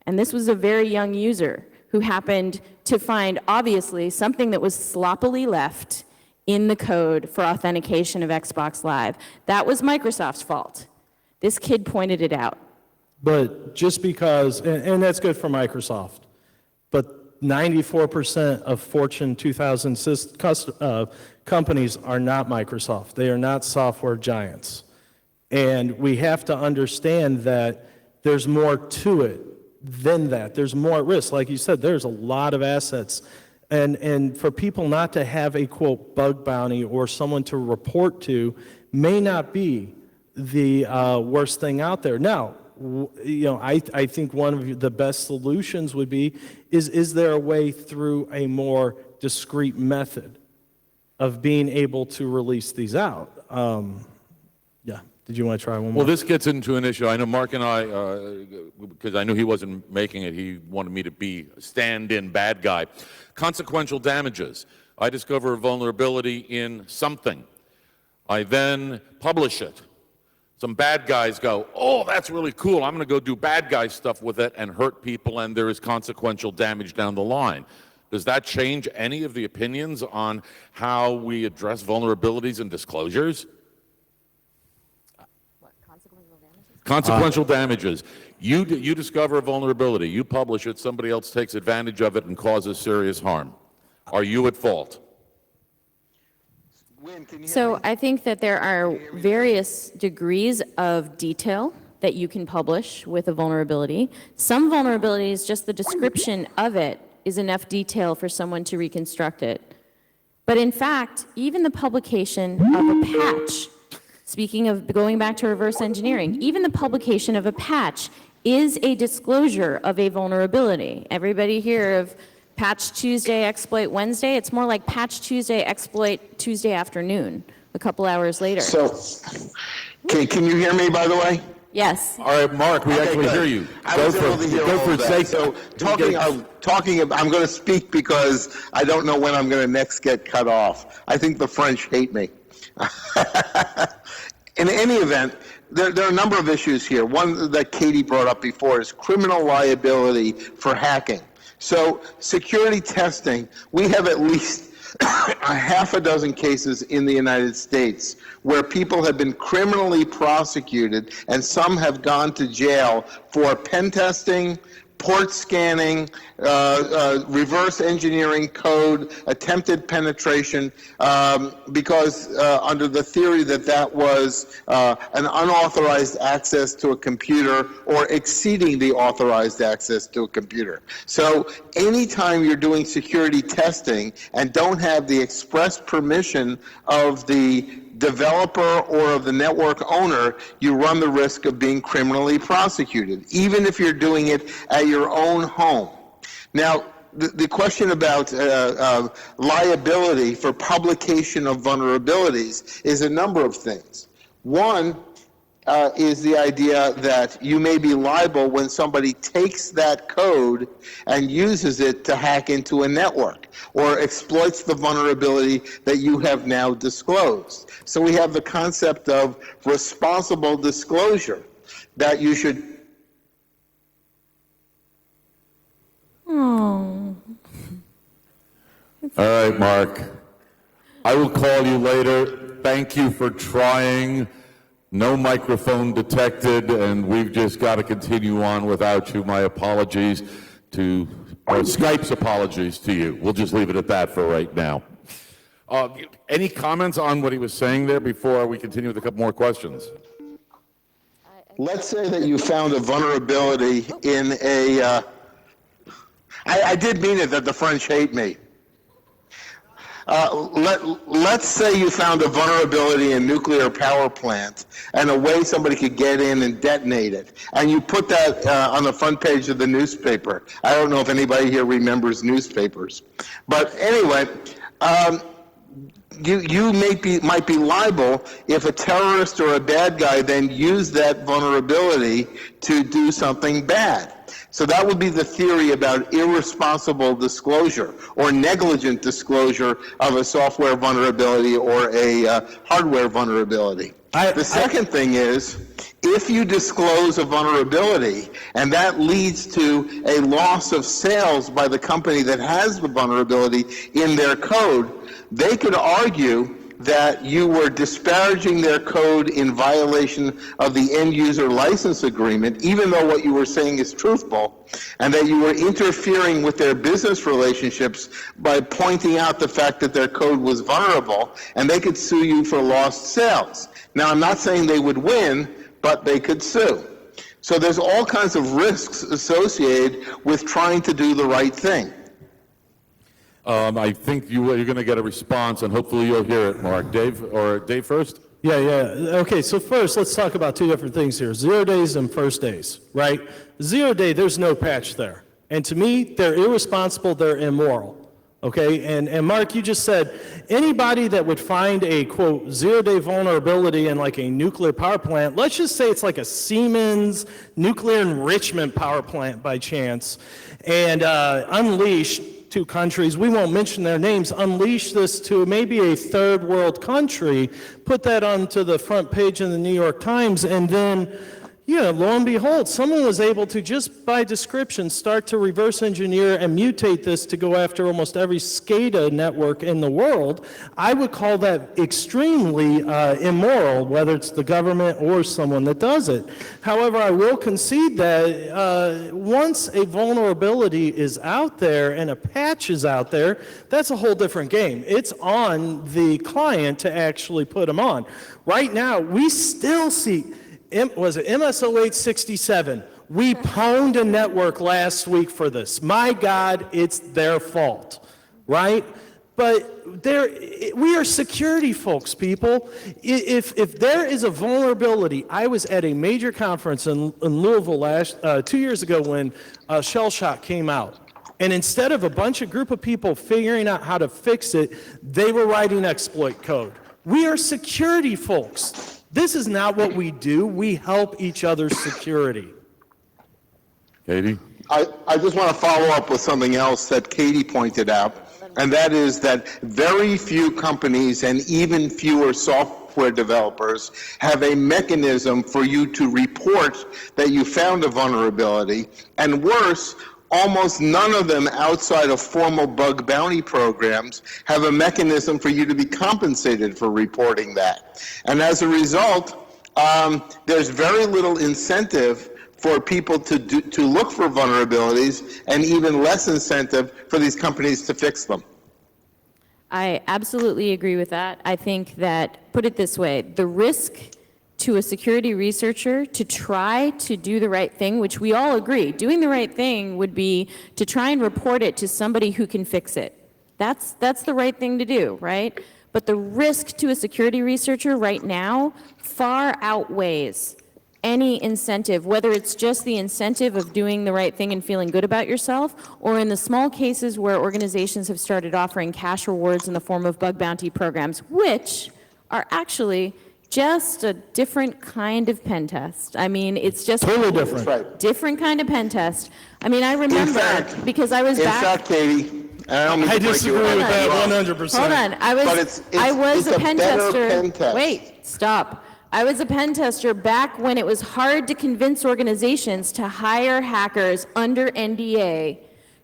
And this was a very young user who happened to find, obviously, something that was sloppily left in the code for authentication of Xbox Live. That was Microsoft's fault. This kid pointed it out. But just because, and that's good for Microsoft, but 94% of Fortune 2000 companies are not Microsoft. They are not software giants. And we have to understand that there's more to it than that. There's more at risk. Like you said, there's a lot of assets. And for people not to have a, quote, bug bounty or someone to report to may not be the worst thing out there. Now, I think one of the best solutions would be, is there a way through a more discreet method of being able to release these out? Yeah. Did you want to try one more? Well, this gets into an issue. I know Mark and I, because I knew he wasn't making it, he wanted me to be a stand-in bad guy. Consequential damages. I discover a vulnerability in something. I then publish it. Some bad guys go, oh, that's really cool. I'm going to go do bad guy stuff with it and hurt people, and there is consequential damage down the line. Does that change any of the opinions on how we address vulnerabilities and disclosures? Consequential damages. You discover a vulnerability. You publish it. Somebody else takes advantage of it and causes serious harm. Are you at fault? So I think that there are various degrees of detail that you can publish with a vulnerability. Some vulnerabilities, just the description of it is enough detail for someone to reconstruct it. But in fact, even the publication of a patch, speaking of going back to reverse engineering, even the publication of a patch is a disclosure of a vulnerability. Everybody hear of Patch Tuesday, Exploit Wednesday? It's more like Patch Tuesday, Exploit Tuesday afternoon, a couple hours later. So, can you hear me, by the way? Yes. All right, Mark, we actually good. hear you. I was able to hear all of that. So I'm going to speak because I don't know when I'm going to next get cut off. I think the French hate me. In any event, there are a number of issues here. One that Katie brought up before is criminal liability for hacking. So security testing, we have at least a half a dozen cases in the United States where people have been criminally prosecuted and some have gone to jail for pen testing, port scanning, reverse engineering code, attempted penetration, because under the theory that that was an unauthorized access to a computer or exceeding the authorized access to a computer. So anytime you're doing security testing and don't have the express permission of the developer or of the network owner, you run the risk of being criminally prosecuted, even if you're doing it at your own home. Now, the question about liability for publication of vulnerabilities is a number of things. One is the idea that you may be liable when somebody takes that code and uses it to hack into a network or exploits the vulnerability that you have now disclosed. So we have the concept of responsible disclosure that you should. Oh. All right, Mark. I will call you later. thank you for trying. No microphone detected, and we've just got to continue on without you. My apologies to, or Skype's apologies to you. We'll just leave it at that for right now. Any comments on what he was saying there before we continue with a couple more questions? Let's say that you found a vulnerability in a, I did mean it that the French hate me. Let's say you found a vulnerability in a nuclear power plant and a way somebody could get in and detonate it. And you put that on the front page of the newspaper. I don't know if anybody here remembers newspapers. But anyway, you might be liable if a terrorist or a bad guy then used that vulnerability to do something bad. So that would be the theory about irresponsible disclosure or negligent disclosure of a software vulnerability or a hardware vulnerability. The second thing is, if you disclose a vulnerability and that leads to a loss of sales by the company that has the vulnerability in their code, they could argue that you were disparaging their code in violation of the end user license agreement, even though what you were saying is truthful, and that you were interfering with their business relationships by pointing out the fact that their code was vulnerable, and they could sue you for lost sales. Now, I'm not saying they would win, but they could sue. So there's all kinds of risks associated with trying to do the right thing. I think you're going to get a response, and hopefully you'll hear it, Mark. Dave first? Yeah. Okay, so first, let's talk about two different things here. 0 days and first days, right? 0 day, there's no patch there. And to me, they're irresponsible, they're immoral. Okay, and Mark, you just said anybody that would find a, quote, 0 day vulnerability in like a nuclear power plant, let's just say it's like a Siemens nuclear enrichment power plant by chance, and unleashed two countries, we won't mention their names, unleash this to maybe a third world country, put that onto the front page of the New York Times, and then, lo and behold, someone was able to, just by description, start to reverse engineer and mutate this to go after almost every SCADA network in the world. I would call that extremely immoral, whether it's the government or someone that does it. However, I will concede that once a vulnerability is out there and a patch is out there, that's a whole different game. It's on the client to actually put them on. Right now, we still see, was it MS-0867? We pwned a network last week for this. My God, it's their fault, right? But we are security folks, people. If there is a vulnerability, I was at a major conference in Louisville 2 years ago when Shell Shock came out. And instead of a group of people figuring out how to fix it, they were writing exploit code. We are security folks. This is not what we do. We help each other's security. Katie? I just want to follow up with something else that Katie pointed out, and that is that very few companies and even fewer software developers have a mechanism for you to report that you found a vulnerability, and worse, almost none of them outside of formal bug bounty programs have a mechanism for you to be compensated for reporting that. And as a result, there's very little incentive for people to look for vulnerabilities, and even less incentive for these companies to fix them. I absolutely agree with that. I think that, put it this way, the risk to a security researcher to try to do the right thing, which we all agree, doing the right thing would be to try and report it to somebody who can fix it. That's the right thing to do, right? But the risk to a security researcher right now far outweighs any incentive, whether it's just the incentive of doing the right thing and feeling good about yourself, or in the small cases where organizations have started offering cash rewards in the form of bug bounty programs, which are actually just a different kind of pen test. I mean, it's just totally different. Right. Different kind of pen test. I mean, I remember because I was in back. fact, Katie, I disagree with that 100%. Hold on, I was a pen tester. Wait, stop. I was a pen tester back when it was hard to convince organizations to hire hackers under NDA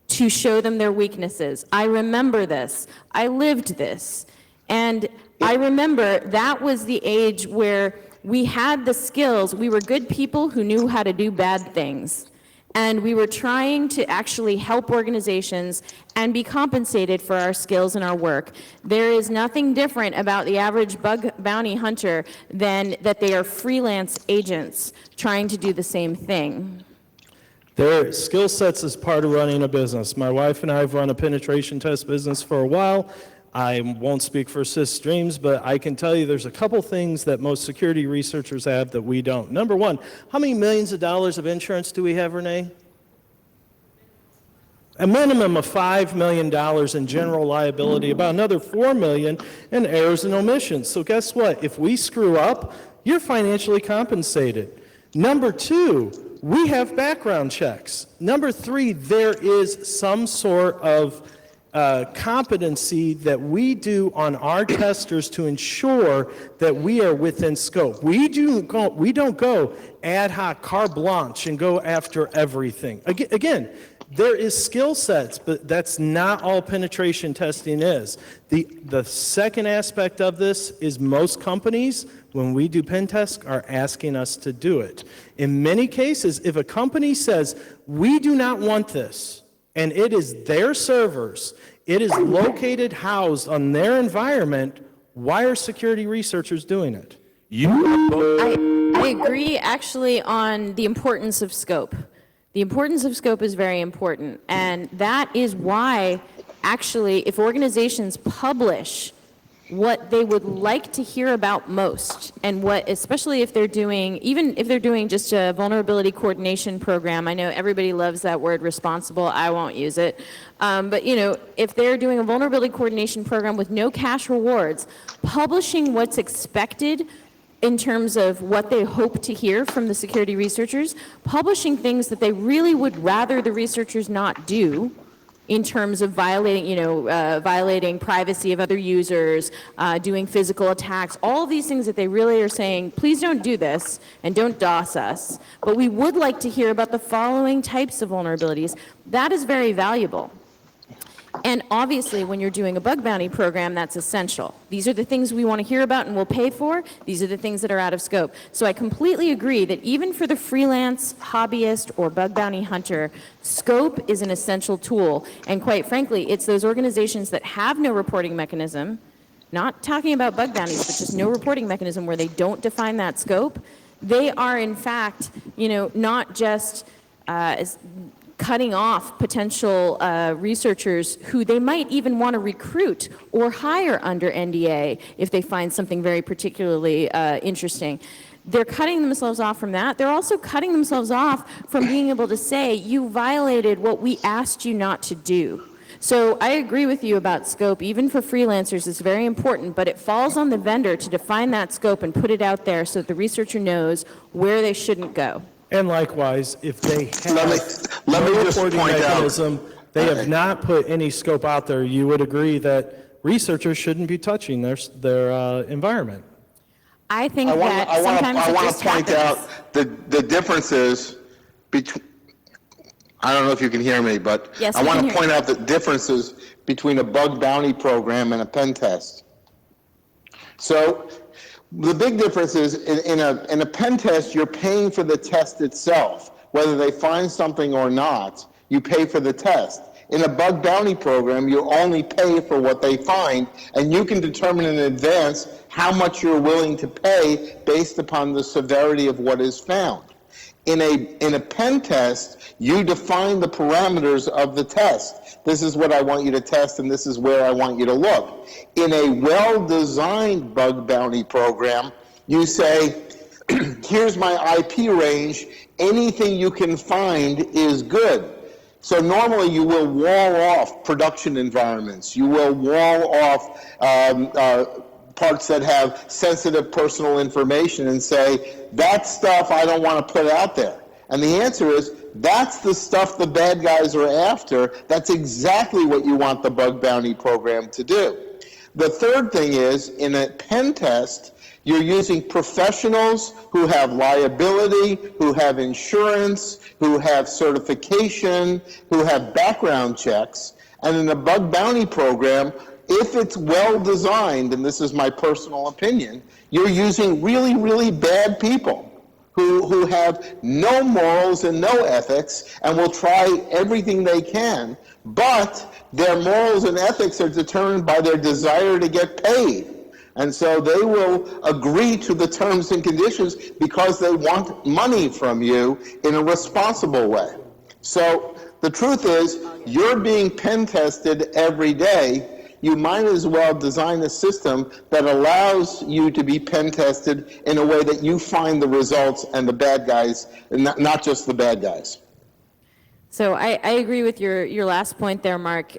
to show them their weaknesses. I remember this. I lived this. And I remember that was the age where we had the skills. We were good people who knew how to do bad things. And we were trying to actually help organizations and be compensated for our skills and our work. There is nothing different about the average bug bounty hunter than that they are freelance agents trying to do the same thing. Their skill sets is part of running a business. My wife and I have run a penetration test business for a while. I won't speak for Sys Dreams, but I can tell you there's a couple things that most security researchers have that we don't. Number one, how many millions of dollars of insurance do we have, Renee? A minimum of $5 million in general liability, about another $4 million in errors and omissions. So guess what? If we screw up, you're financially compensated. Number two, we have background checks. Number three, there is some sort of competency that we do on our testers to ensure that we are within scope. We don't go ad hoc, carte blanche, and go after everything. Again, there is skill sets, but that's not all penetration testing is. The second aspect of this is most companies, when we do pen tests, are asking us to do it. In many cases, if a company says, we do not want this, and it is their servers, it is located, housed on their environment, why are security researchers doing it? I agree actually on the importance of scope. The importance of scope is very important, and that is why actually if organizations publish what they would like to hear about most, and what, especially if they're doing, even if they're doing just a vulnerability coordination program, I know everybody loves that word responsible, I won't use it, but if they're doing a vulnerability coordination program with no cash rewards, publishing what's expected in terms of what they hope to hear from the security researchers, publishing things that they really would rather the researchers not do, in terms of violating privacy of other users, doing physical attacks, all of these things that they really are saying, please don't do this and don't DOS us, but we would like to hear about the following types of vulnerabilities. That is very valuable. And obviously, when you're doing a bug bounty program, that's essential. These are the things we want to hear about and we'll pay for. These are the things that are out of scope. So I completely agree that even for the freelance, hobbyist, or bug bounty hunter, scope is an essential tool. And quite frankly, it's those organizations that have no reporting mechanism, not talking about bug bounties, but just no reporting mechanism where they don't define that scope. They are, in fact, not just cutting off potential researchers who they might even want to recruit or hire under NDA if they find something very particularly interesting. They're cutting themselves off from that. They're also cutting themselves off from being able to say, you violated what we asked you not to do. So I agree with you about scope. Even for freelancers, it's very important, but it falls on the vendor to define that scope and put it out there so that the researcher knows where they shouldn't go. And likewise, if they have let me no just reporting point out- mechanism, they have not put any scope out there, you would agree that researchers shouldn't be touching their environment. I think that sometimes I it want just to point happens. out the differences between, I don't know if you can hear me, but Yes, I we want can to hear point you. out the differences between a bug bounty program and a pen test. So the big difference is in a pen test, you're paying for the test itself. Whether they find something or not, you pay for the test. In a bug bounty program, you only pay for what they find, and you can determine in advance how much you're willing to pay based upon the severity of what is found. In a pen test, you define the parameters of the test. This is what I want you to test, and this is where I want you to look. In a well-designed bug bounty program, you say, here's my IP range. Anything you can find is good. So normally you will wall off production environments. You will wall off parts that have sensitive personal information and say, that stuff I don't want to put out there. And the answer is, that's the stuff the bad guys are after. That's exactly what you want the bug bounty program to do. The third thing is, in a pen test, you're using professionals who have liability, who have insurance, who have certification, who have background checks. And in a bug bounty program, if it's well designed, and this is my personal opinion, you're using really, really bad people who have no morals and no ethics and will try everything they can, but their morals and ethics are determined by their desire to get paid. And so they will agree to the terms and conditions because they want money from you in a responsible way. So the truth is, you're being pen tested every day. You might as well design a system that allows you to be pen tested in a way that you find the results and the bad guys, and not just the bad guys. So I agree with your last point there, Mark.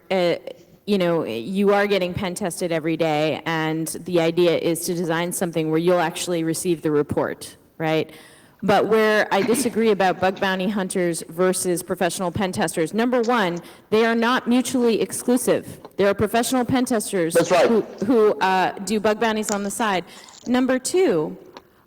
You know, you are getting pen tested every day, and the idea is to design something where you'll actually receive the report, right? But where I disagree about bug bounty hunters versus professional pen testers, number one, they are not mutually exclusive. There are professional pen testers That's right. who do bug bounties on the side. Number two,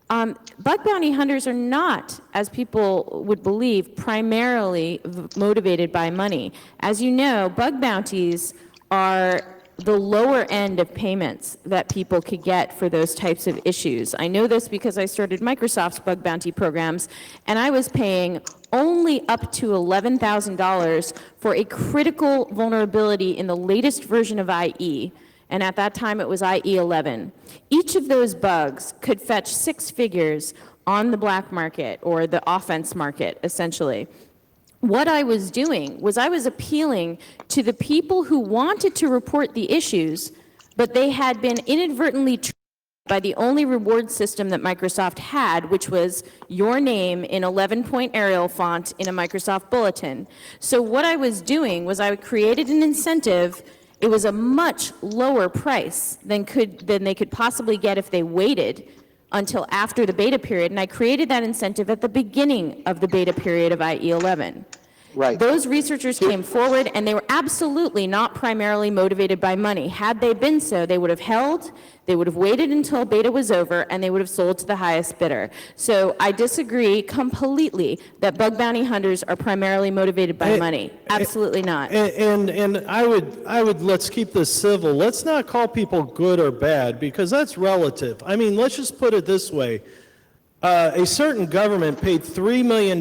bug bounty hunters are not, as people would believe, primarily motivated by money. As you know, bug bounties are the lower end of payments that people could get for those types of issues. I know this because I started Microsoft's bug bounty programs, and I was paying only up to $11,000 for a critical vulnerability in the latest version of IE, and at that time it was IE 11. Each of those bugs could fetch 6 figures on the black market, or the offense market, essentially. What I was doing was I was appealing to the people who wanted to report the issues, but they had been inadvertently tricked by the only reward system that Microsoft had, which was your name in 11-point Arial font in a Microsoft bulletin. So what I was doing was I created an incentive. It was a much lower price than they could possibly get if they waited until after the beta period, and I created that incentive at the beginning of the beta period of IE 11. Right. Those researchers came forward, and they were absolutely not primarily motivated by money. Had they been so, they would have held, they would have waited until beta was over, and they would have sold to the highest bidder. So I disagree completely that bug bounty hunters are primarily motivated by money. Absolutely not. And I would let's keep this civil. Let's not call people good or bad, because that's relative. I mean, let's just put it this way. A certain government paid $3 million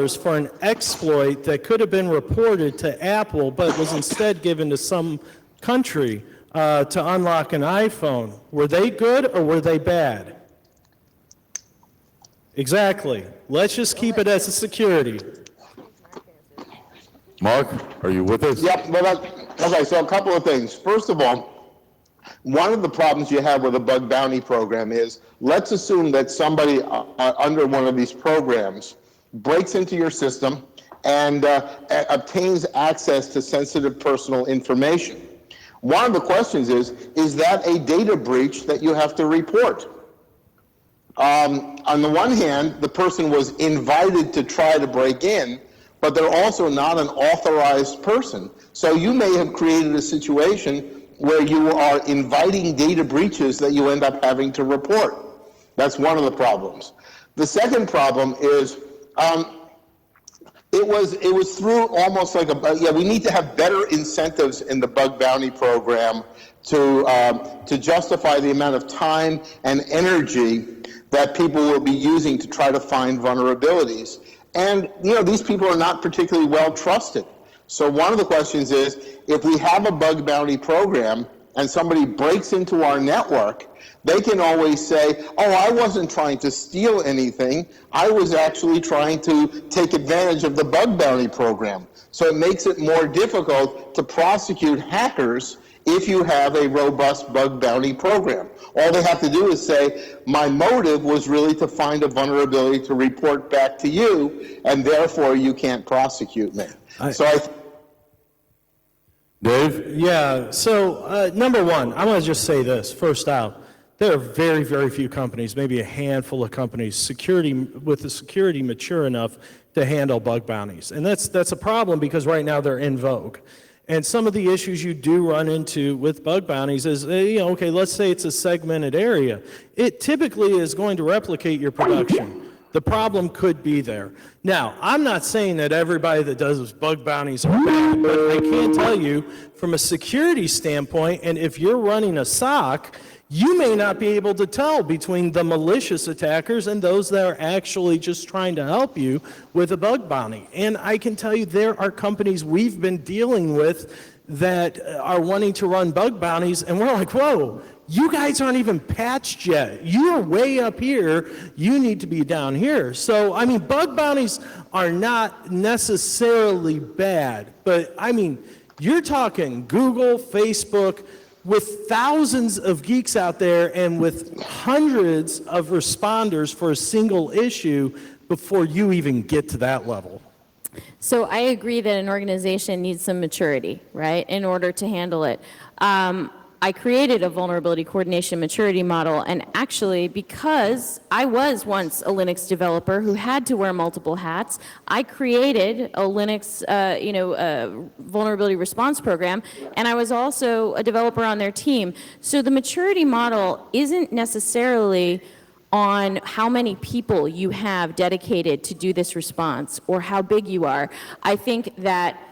for an exploit that could have been reported to Apple, but was instead given to some country to unlock an iPhone. Were they good or were they bad? Exactly. Let's just keep it as a security. Mark, are you with us? Yep. Well, okay, so a couple of things. First of all, one of the problems you have with a bug bounty program is, let's assume that somebody under one of these programs breaks into your system and obtains access to sensitive personal information. One of the questions is that a data breach that you have to report? On the one hand, the person was invited to try to break in, but they're also not an authorized person. So you may have created a situation where you are inviting data breaches that you end up having to report. That's one of the problems. The second problem is it was through almost like we need to have better incentives in the bug bounty program to justify the amount of time and energy that people will be using to try to find vulnerabilities. And these people are not particularly well trusted. So one of the questions is, if we have a bug bounty program and somebody breaks into our network, they can always say, oh, I wasn't trying to steal anything. I was actually trying to take advantage of the bug bounty program. So it makes it more difficult to prosecute hackers if you have a robust bug bounty program. All they have to do is say, my motive was really to find a vulnerability to report back to you, and therefore you can't prosecute me. Dave? Yeah, so number one, I want to just say this, first out. There are very, very few companies, maybe a handful of companies, with the security mature enough to handle bug bounties. And that's a problem, because right now they're in vogue. And some of the issues you do run into with bug bounties is, okay, let's say it's a segmented area. It typically is going to replicate your production. the problem could be there. Now, I'm not saying that everybody that does bug bounties are bad, but I can tell you from a security standpoint, and if you're running a SOC, you may not be able to tell between the malicious attackers and those that are actually just trying to help you with a bug bounty. And I can tell you there are companies we've been dealing with that are wanting to run bug bounties, and we're like, whoa, you guys aren't even patched yet. You're way up here. You need to be down here. So, I mean, bug bounties are not necessarily bad, but I mean, you're talking Google, Facebook, with thousands of geeks out there and with hundreds of responders for a single issue before you even get to that level. So I agree that an organization needs some maturity, right, in order to handle it. I created a vulnerability coordination maturity model, and actually, because I was once a Linux developer who had to wear multiple hats, I created a Linux, vulnerability response program, and I was also a developer on their team. So the maturity model isn't necessarily on how many people you have dedicated to do this response or how big you are. I think that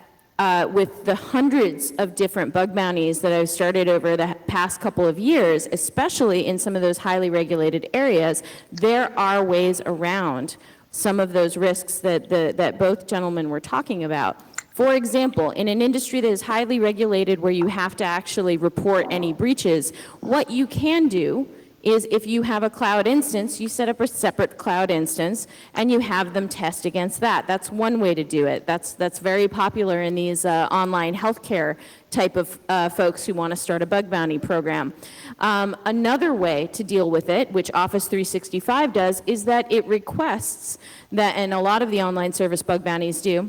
with the hundreds of different bug bounties that I've started over the past couple of years, especially in some of those highly regulated areas, there are ways around some of those risks that both gentlemen were talking about. For example, in an industry that is highly regulated where you have to actually report any breaches, what you can do is if you have a cloud instance, you set up a separate cloud instance and you have them test against that. That's one way to do it. That's very popular in these online healthcare type of folks who want to start a bug bounty program. Another way to deal with it, which Office 365 does, is that it requests that, and a lot of the online service bug bounties do,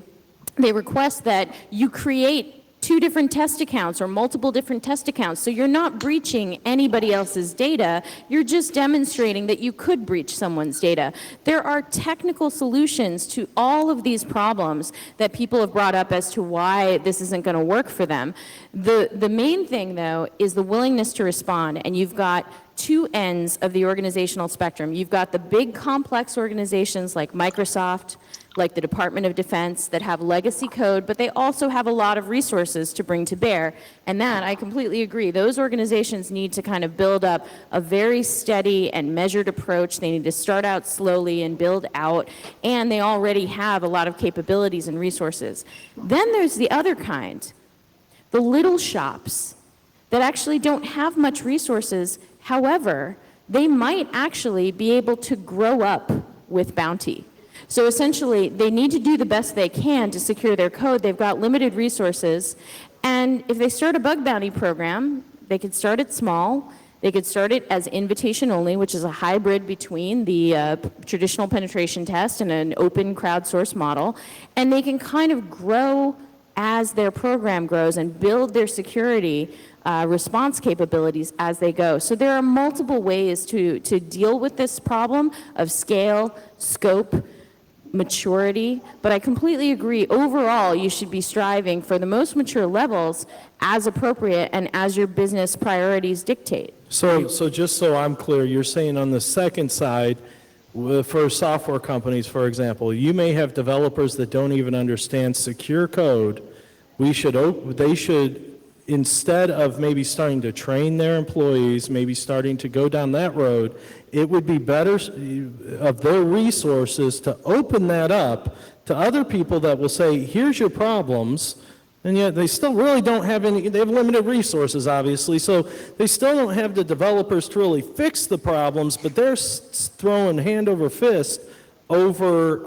they request that you create 2 different test accounts or multiple different test accounts. So you're not breaching anybody else's data, you're just demonstrating that you could breach someone's data. There are technical solutions to all of these problems that people have brought up as to why this isn't going to work for them. The main thing, though, is the willingness to respond, and you've got 2 ends of the organizational spectrum. You've got the big complex organizations like Microsoft, like the Department of Defense, that have legacy code, but they also have a lot of resources to bring to bear. And that, I completely agree, those organizations need to kind of build up a very steady and measured approach. They need to start out slowly and build out, and they already have a lot of capabilities and resources. Then there's the other kind, the little shops that actually don't have much resources. However, they might actually be able to grow up with bounty. So essentially, they need to do the best they can to secure their code. They've got limited resources. And if they start a bug bounty program, they could start it small. They could start it as invitation only, which is a hybrid between the traditional penetration test and an open crowdsourced model. And they can kind of grow as their program grows and build their security response capabilities as they go. So there are multiple ways to deal with this problem of scale, scope, maturity, but I completely agree. Overall, you should be striving for the most mature levels as appropriate and as your business priorities dictate. So just so I'm clear, you're saying on the second side, for software companies, for example, you may have developers that don't even understand secure code. They should, instead of maybe starting to train their employees, maybe starting to go down that road, it would be better of their resources to open that up to other people that will say, here's your problems, and yet they still really don't have any, they have limited resources, obviously, so they still don't have the developers to really fix the problems, but they're throwing hand over fist over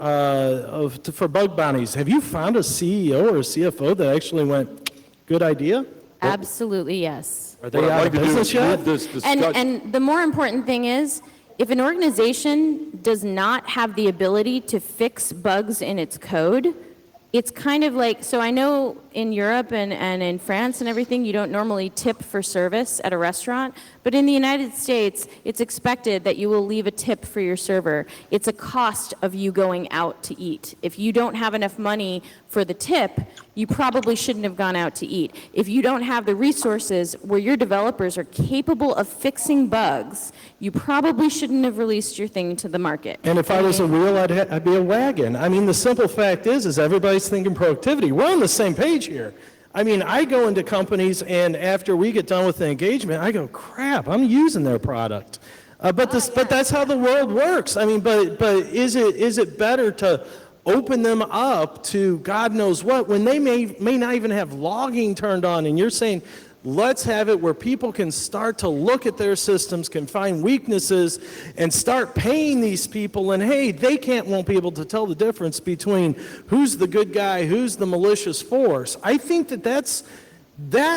for bug bounties. Have you found a CEO or a CFO that actually went, good idea? Absolutely, yes. Are they out of business yet? And the more important thing is, if an organization does not have the ability to fix bugs in its code, it's kind of like, so I know in Europe and in France and everything, you don't normally tip for service at a restaurant, But in the United States, it's expected that you will leave a tip for your server. It's a cost of you going out to eat. If you don't have enough money for the tip, you probably shouldn't have gone out to eat. If you don't have the resources where your developers are capable of fixing bugs, you probably shouldn't have released your thing to the market. And if I was a wheel, I'd be a wagon. I mean, the simple fact is everybody's thinking productivity. We're on the same page here. I mean, I go into companies, and after we get done with the engagement, I go, crap, I'm using their product. But that's how the world works. I mean, but is it better to open them up to God knows what when they may not even have logging turned on, and you're saying, let's have it where people can start to look at their systems, can find weaknesses, and start paying these people. And hey, they won't be able to tell the difference between who's the good guy, who's the malicious force. I think that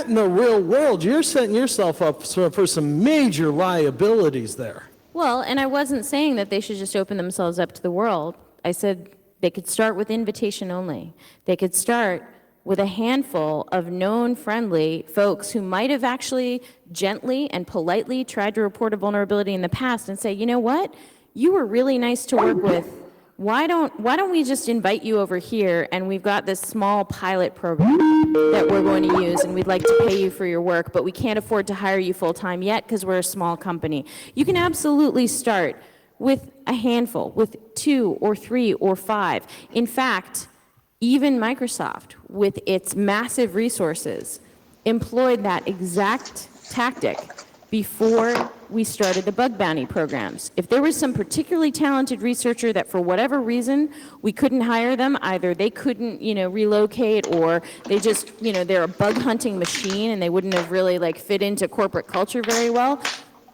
in the real world, you're setting yourself up for some major liabilities there. Well, and I wasn't saying that they should just open themselves up to the world. I said they could start with invitation only. They could start with a handful of known friendly folks who might have actually gently and politely tried to report a vulnerability in the past and say, you know what, you were really nice to work with. Why don't we just invite you over here, and we've got this small pilot program that we're going to use, and we'd like to pay you for your work, but we can't afford to hire you full-time yet because we're a small company. You can absolutely start with a handful, with 2 or 3 or 5. In fact, even Microsoft, with its massive resources, employed that exact tactic before we started the bug bounty programs. If there was some particularly talented researcher that for whatever reason we couldn't hire them, either they couldn't, relocate, or they just, they're a bug hunting machine and they wouldn't have really fit into corporate culture very well,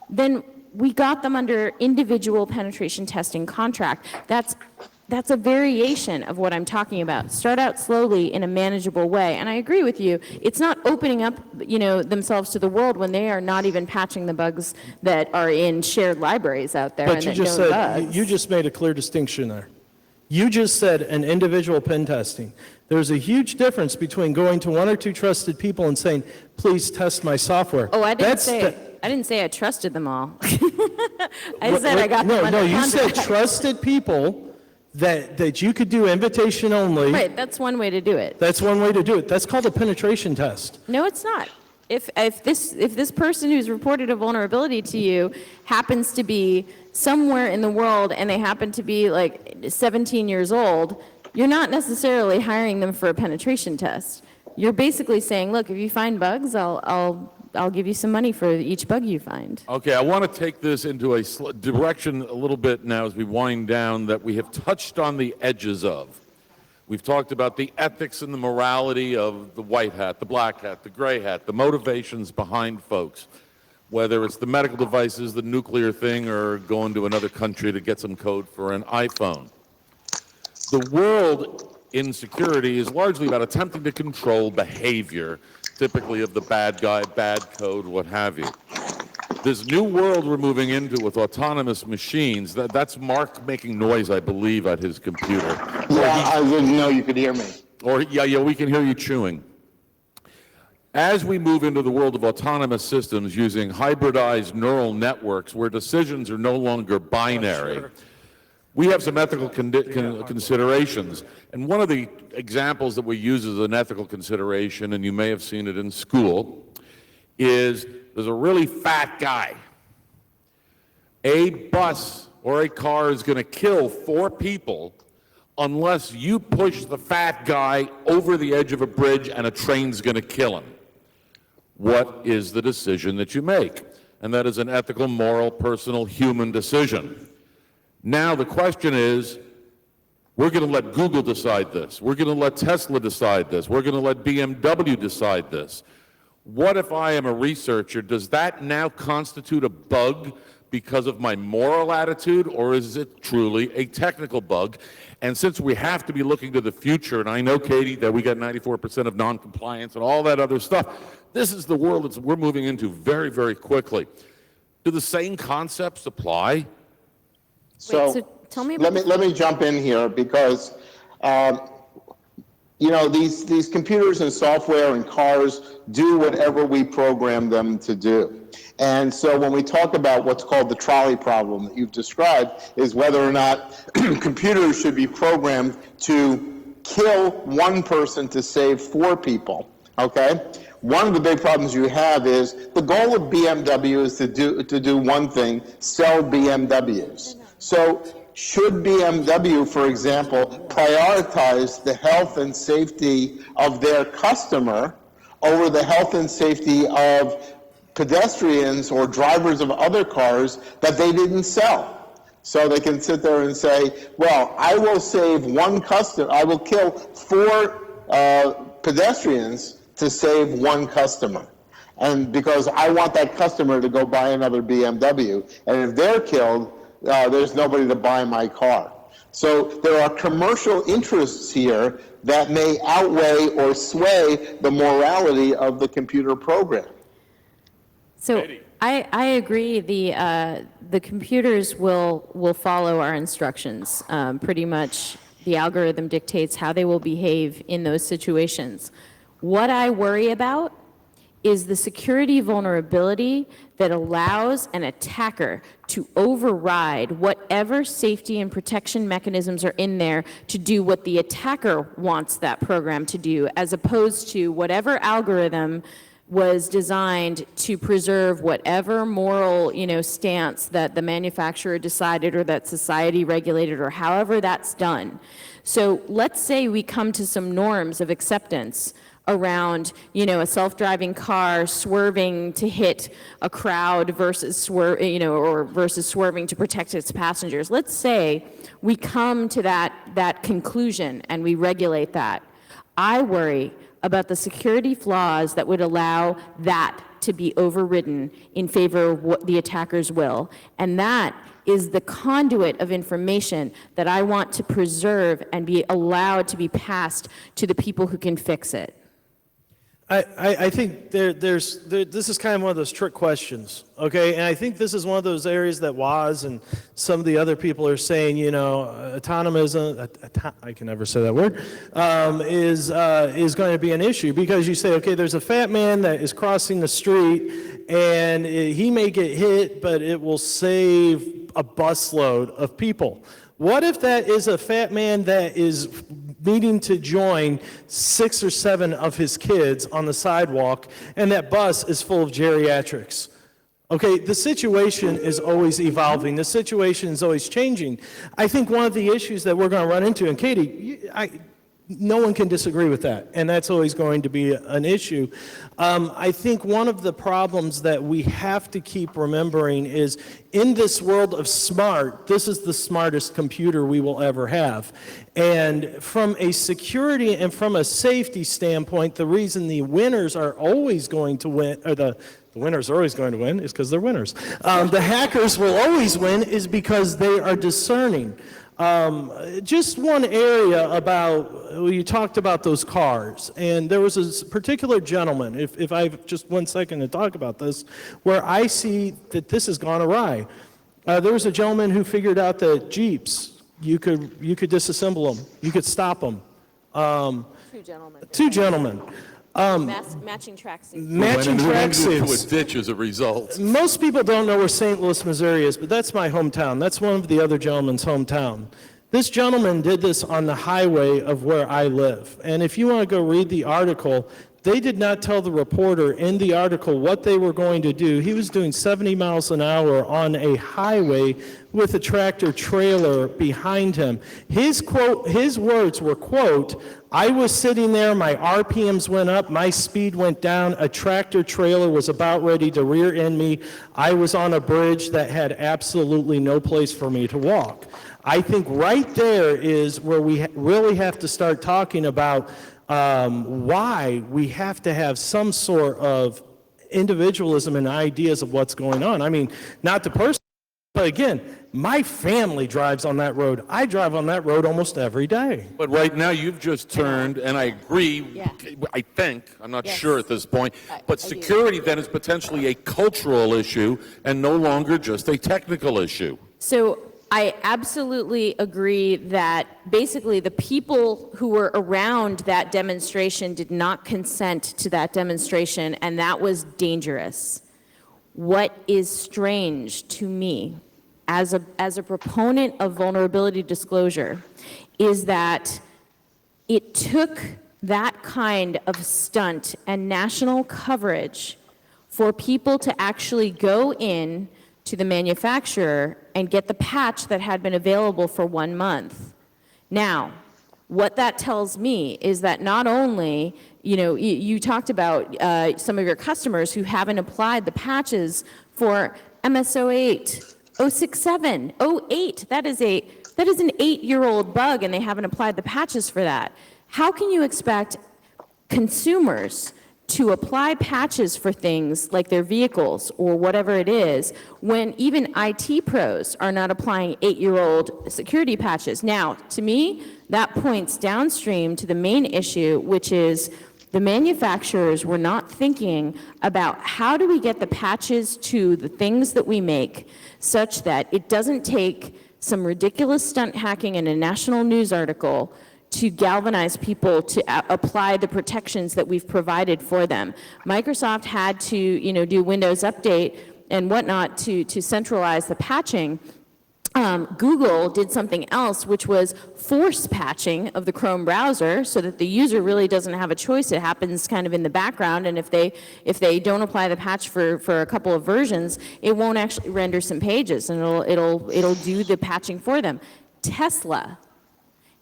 then we got them under individual penetration testing contract. That's a variation of what I'm talking about. Start out slowly in a manageable way. And I agree with you. It's not opening up, themselves to the world when they are not even patching the bugs that are in shared libraries out there. But you just made a clear distinction there. You just said an individual pen testing. There's a huge difference between going to 1 or 2 trusted people and saying, please test my software. Oh, I didn't say I trusted them all. I said I got them under No, you contract. said trusted people that you could do invitation only. Right, that's one way to do it. That's one way to do it. That's called a penetration test. No, it's not. If this person who's reported a vulnerability to you happens to be somewhere in the world and they happen to be 17 years old, you're not necessarily hiring them for a penetration test. You're basically saying, look, if you find bugs, I'll give you some money for each bug you find. Okay, I want to take this into a direction a little bit now as we wind down that we have touched on the edges of. We've talked about the ethics and the morality of the white hat, the black hat, the gray hat, the motivations behind folks, whether it's the medical devices, the nuclear thing, or going to another country to get some code for an iPhone. The world in security is largely about attempting to control behavior, typically of the bad guy, bad code, what have you. This new world we're moving into with autonomous machines, that's Mark making noise, I believe, at his computer. Yeah, I didn't know you could hear me. Or, yeah, we can hear you chewing. As we move into the world of autonomous systems using hybridized neural networks where decisions are no longer binary, we have some ethical considerations. And one of the examples that we use as an ethical consideration, and you may have seen it in school, is there's a really fat guy. A bus or a car is going to kill 4 people unless you push the fat guy over the edge of a bridge and a train's going to kill him. What is the decision that you make? And that is an ethical, moral, personal, human decision. Now the question is, we're going to let Google decide this. We're going to let Tesla decide this. We're going to let BMW decide this. What if I am a researcher? Does that now constitute a bug because of my moral attitude, or is it truly a technical bug? And since we have to be looking to the future, and I know, Katie, that we got 94% of noncompliance and all that other stuff, this is the world that we're moving into very, very quickly. Do the same concepts apply? So tell me about let me jump in here because these computers and software and cars do whatever we program them to do. And so when we talk about what's called the trolley problem that you've described, is whether or not computers should be programmed to kill one person to save 4 people, okay? One of the big problems you have is the goal of BMW is to do one thing, sell BMWs. So should BMW, for example, prioritize the health and safety of their customer over the health and safety of pedestrians or drivers of other cars that they didn't sell? So they can sit there and say, well, I will save one customer, I will kill 4 pedestrians to save one customer. And because I want that customer to go buy another BMW, and if they're killed, there's nobody to buy my car. So there are commercial interests here that may outweigh or sway the morality of the computer program. So I agree. The computers will follow our instructions. Pretty much, the algorithm dictates how they will behave in those situations. What I worry about is the security vulnerability that allows an attacker to override whatever safety and protection mechanisms are in there to do what the attacker wants that program to do, as opposed to whatever algorithm was designed to preserve whatever moral, stance that the manufacturer decided or that society regulated or however that's done. So let's say we come to some norms of acceptance around, a self-driving car swerving to hit a crowd versus versus swerving to protect its passengers. Let's say we come to that conclusion and we regulate that. I worry about the security flaws that would allow that to be overridden in favor of what the attacker's will. And that is the conduit of information that I want to preserve and be allowed to be passed to the people who can fix it. I think this is kind of one of those trick questions, okay? And I think this is one of those areas that Woz and some of the other people are saying, autonomism, I can never say that word, is going to be an issue, because you say, okay, there's a fat man that is crossing the street and he may get hit, but it will save a busload of people. What if that is a fat man that is needing to join 6 or 7 of his kids on the sidewalk, and that bus is full of geriatrics? Okay, the situation is always evolving. The situation is always changing. I think one of the issues that we're going to run into, and Katie, no one can disagree with that, and that's always going to be an issue. I think one of the problems that we have to keep remembering is, in this world of smart, this is the smartest computer we will ever have. And from a security and from a safety standpoint, the reason the winners are always going to win, or the winners are always going to win, is because they're winners. The hackers will always win is because they are discerning. Just one area about, you talked about those cars, and there was a particular gentleman, if I have just 1 second to talk about this, where I see that this has gone awry. There was a gentleman who figured out that Jeeps, you could disassemble them, you could stop them. 2 gentlemen. 2 gentlemen. Matching tracksuits. Matching tracksuits. Into a ditch as a result. Most people don't know where St. Louis, Missouri is, but that's my hometown. That's one of the other gentlemen's hometown. This gentleman did this on the highway of where I live. And if you want to go read the article, they did not tell the reporter in the article what they were going to do. He was doing 70 miles an hour on a highway with a tractor trailer behind him. His words were, quote, "I was sitting there, my RPMs went up, my speed went down, a tractor trailer was about ready to rear end me. I was on a bridge that had absolutely no place for me to walk." I think right there is where we really have to start talking about why we have to have some sort of individualism and ideas of what's going on. I mean, not the person, but again, my family drives on that road. I drive on that road almost every day. But right now, you've just turned, and I agree, Yeah. I think, I'm not Yes. sure at this point, but I do. security then is potentially a cultural issue and no longer just a technical issue. So I absolutely agree that basically the people who were around that demonstration did not consent to that demonstration, and that was dangerous. What is strange to me as a proponent of vulnerability disclosure is that it took that kind of stunt and national coverage for people to actually go in to the manufacturer and get the patch that had been available for 1 month. Now, what that tells me is that not only, you talked about some of your customers who haven't applied the patches for MS-08, 067, 08. That is an 8-year-old bug, and they haven't applied the patches for that. How can you expect consumers to apply patches for things like their vehicles or whatever it is when even IT pros are not applying 8-year-old security patches? Now, to me, that points downstream to the main issue, which is the manufacturers were not thinking about how do we get the patches to the things that we make such that it doesn't take some ridiculous stunt hacking in a national news article to galvanize people to apply the protections that we've provided for them. Microsoft had to, do Windows Update and whatnot to centralize the patching. Google did something else, which was force patching of the Chrome browser so that the user really doesn't have a choice. It happens kind of in the background, and if they don't apply the patch for a couple of versions, it won't actually render some pages, and it'll do the patching for them. Tesla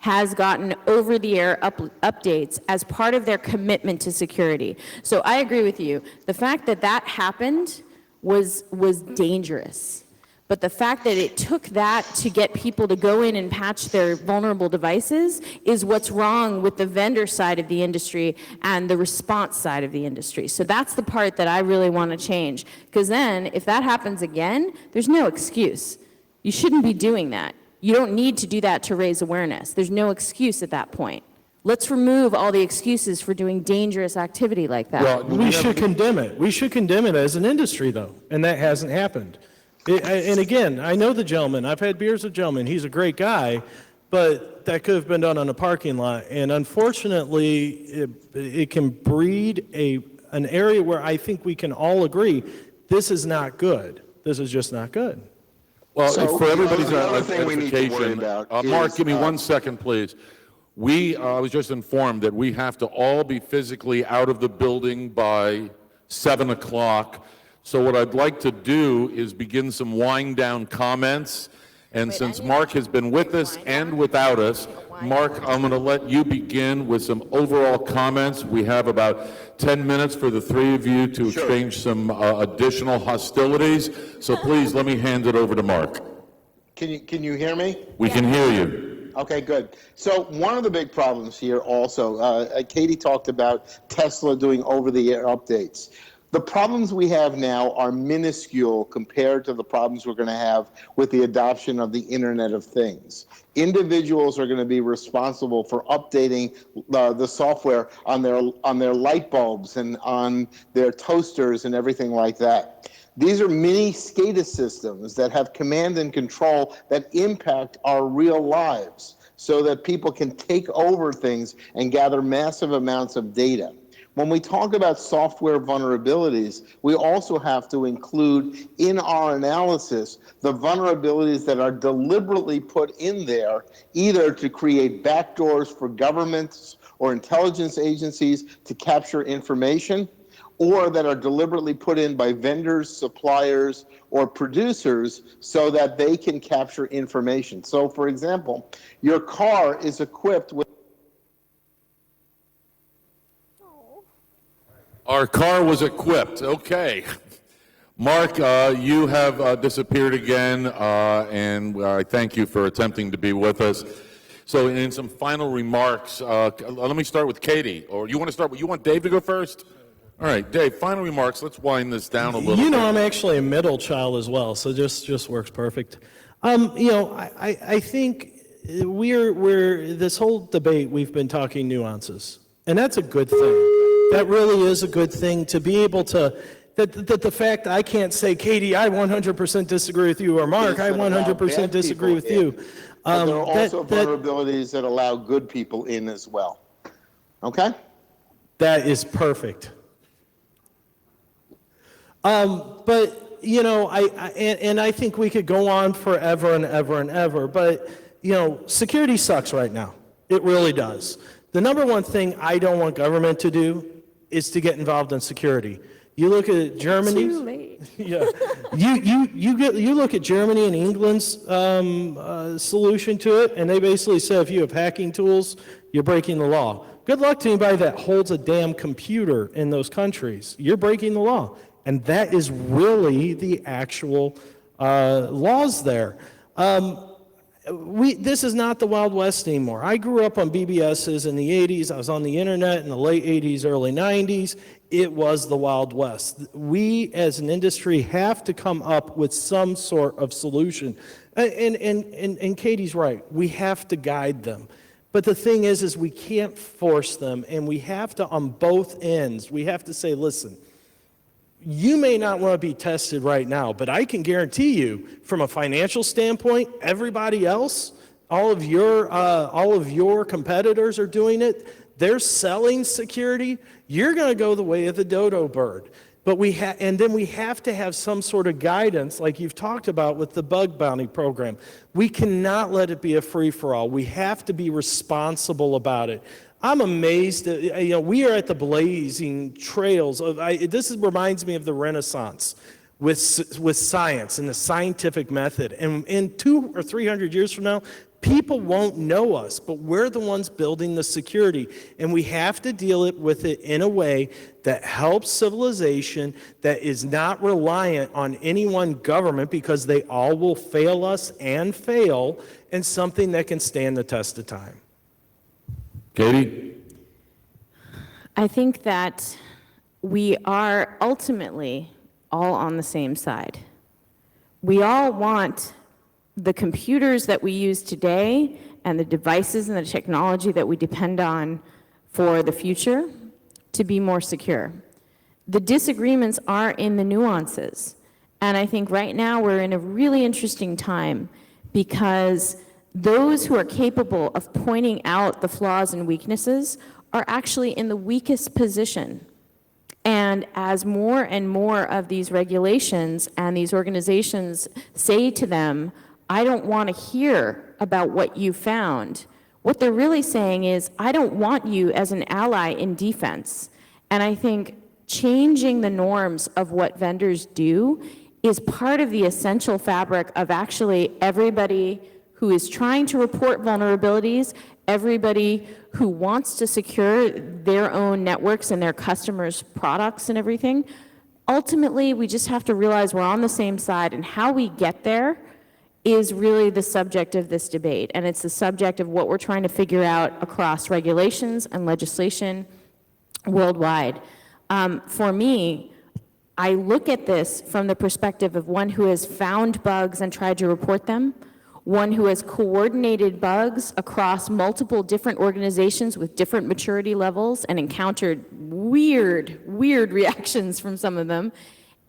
has gotten over-the-air updates as part of their commitment to security. So I agree with you. The fact that that happened was dangerous. But the fact that it took that to get people to go in and patch their vulnerable devices is what's wrong with the vendor side of the industry and the response side of the industry. So that's the part that I really want to change. Because then, if that happens again, there's no excuse. You shouldn't be doing that. You don't need to do that to raise awareness. There's no excuse at that point. Let's remove all the excuses for doing dangerous activity like that. Well, We should condemn it. We should condemn it as an industry, though, and that hasn't happened. And again, I know the gentleman. I've had beers with the gentleman. He's a great guy, but that could have been done on a parking lot. And unfortunately, it can breed an area where I think we can all agree this is not good. This is just not good. Well, So, for everybody's the other thing we need to worry edification, about Mark, is, give me 1 second, please. I was just informed that we have to all be physically out of the building by 7 o'clock. So what I'd like to do is begin some wind-down comments. And since Mark has been with us and without us, Mark, I'm going to let you begin with some overall comments. We have about 10 minutes for the three of you to exchange some additional hostilities. So please, let me hand it over to Mark. Can you hear me? We can hear you. Okay, good. So one of the big problems here also, Katie talked about Tesla doing over-the-air updates. The problems we have now are minuscule compared to the problems we're going to have with the adoption of the Internet of Things. Individuals are going to be responsible for updating the software on their light bulbs and on their toasters and everything like that. These are mini SCADA systems that have command and control that impact our real lives so that people can take over things and gather massive amounts of data. When we talk about software vulnerabilities, we also have to include in our analysis the vulnerabilities that are deliberately put in there, either to create backdoors for governments or intelligence agencies to capture information, or that are deliberately put in by vendors, suppliers, or producers so that they can capture information. So, for example, your car is equipped with Our car was equipped. Okay. Mark, you have disappeared again, and I thank you for attempting to be with us. So in some final remarks, let me start with Katie. Or you want to start with, you want Dave to go first? All right, Dave, final remarks. Let's wind this down a little bit. I'm actually a middle child as well, so just works perfect. I think we're this whole debate, we've been talking nuances, and that's a good thing. That really is a good thing, to be able to, That the fact I can't say, Katie, I 100% disagree with you, or Mark, I Things that allow 100% bad disagree with people you. in. But there are also that- vulnerabilities that allow good people in as well. Okay? That is perfect. But, you know, I think we could go on forever and ever and ever, but, you know, security sucks right now. It really does. The number one thing I don't want government to do is to get involved in security. You look at Germany. Too late. Yeah. You look at Germany and England's solution to it, and they basically say if you have hacking tools, you're breaking the law. Good luck to anybody that holds a damn computer in those countries. You're breaking the law. And that is really the actual laws there. This is not the Wild West anymore. I grew up on BBSs in the 80s. I was on the internet in the late 80s, early 90s. It was the Wild West. We as an industry have to come up with some sort of solution. And Katie's right. We have to guide them. But the thing is we can't force them, and we have to, on both ends, we have to say, listen, you may not want to be tested right now, but I can guarantee you, from a financial standpoint, everybody else, all of your competitors are doing it. They're selling security. You're going to go the way of the dodo bird. But and then we have to have some sort of guidance, like you've talked about with the bug bounty program. We cannot let it be a free-for-all. We have to be responsible about it. I'm amazed that, we are at the blazing trails of, this reminds me of the Renaissance with science and the scientific method. And in 200 or 300 years from now, people won't know us, but we're the ones building the security. And we have to deal with it in a way that helps civilization, that is not reliant on any one government, because they all will fail us and fail, and something that can stand the test of time. Katie? I think that we are ultimately all on the same side. We all want the computers that we use today and the devices and the technology that we depend on for the future to be more secure. The disagreements are in the nuances. And I think right now we're in a really interesting time, because those who are capable of pointing out the flaws and weaknesses are actually in the weakest position. And as more and more of these regulations and these organizations say to them, I don't want to hear about what you found, what they're really saying is, I don't want you as an ally in defense. And I think changing the norms of what vendors do is part of the essential fabric of actually everybody who is trying to report vulnerabilities, everybody who wants to secure their own networks and their customers' products and everything. Ultimately, we just have to realize we're on the same side, and how we get there is really the subject of this debate. And it's the subject of what we're trying to figure out across regulations and legislation worldwide. For me, I look at this from the perspective of one who has found bugs and tried to report them, one who has coordinated bugs across multiple different organizations with different maturity levels and encountered weird reactions from some of them,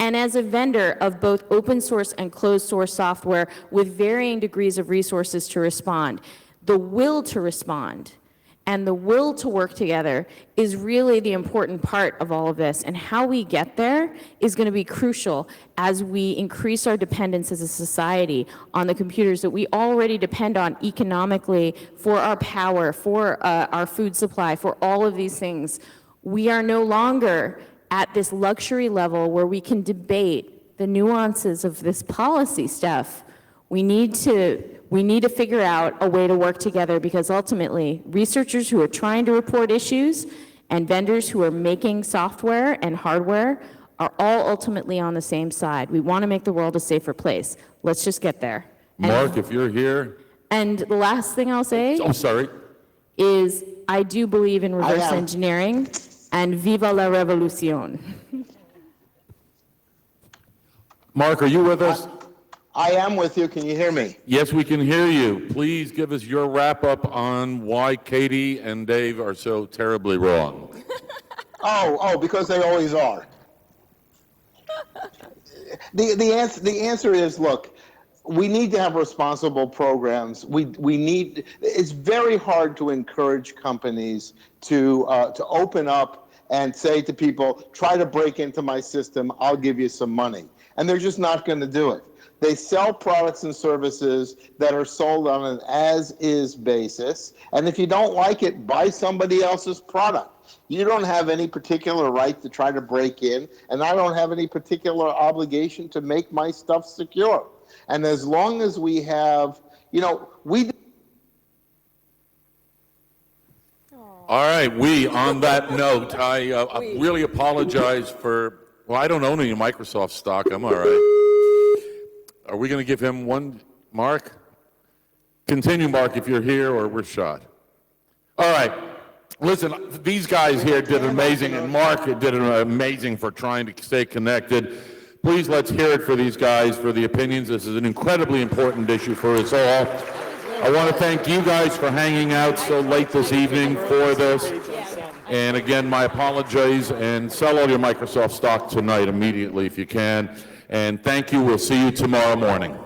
and as a vendor of both open source and closed source software with varying degrees of resources to respond. The will to respond and the will to work together is really the important part of all of this, and how we get there is going to be crucial as we increase our dependence as a society on the computers that we already depend on economically for our power, for our food supply, for all of these things. We are no longer at this luxury level where we can debate the nuances of this policy stuff. We need to figure out a way to work together, because ultimately, researchers who are trying to report issues and vendors who are making software and hardware are all ultimately on the same side. We want to make the world a safer place. Let's just get there. Mark, if you're here. And the last thing I'll say Oh, sorry. is I do believe in reverse am. engineering, and viva la revolución. Mark, are you with us? I am with you. Can you hear me? Yes, we can hear you. Please give us your wrap-up on why Katie and Dave are so terribly wrong. Oh, because they always are. The answer is, look, we need to have responsible programs. We need. It's very hard to encourage companies to open up and say to people, try to break into my system, I'll give you some money. And they're just not going to do it. They sell products and services that are sold on an as-is basis. And if you don't like it, buy somebody else's product. You don't have any particular right to try to break in, and I don't have any particular obligation to make my stuff secure. And as long as we have, we... All right, on that note, I really apologize for, well, I don't own any Microsoft stock. I'm all right. Are we going to give him one, Mark? Continue, Mark, if you're here, or we're shot. All right. Listen, these guys here did amazing, and Mark did amazing for trying to stay connected. Please let's hear it for these guys, for the opinions. This is an incredibly important issue for us all. I want to thank you guys for hanging out so late this evening for this. And again, my apologies, and sell all your Microsoft stock tonight immediately if you can. And thank you. We'll see you tomorrow morning.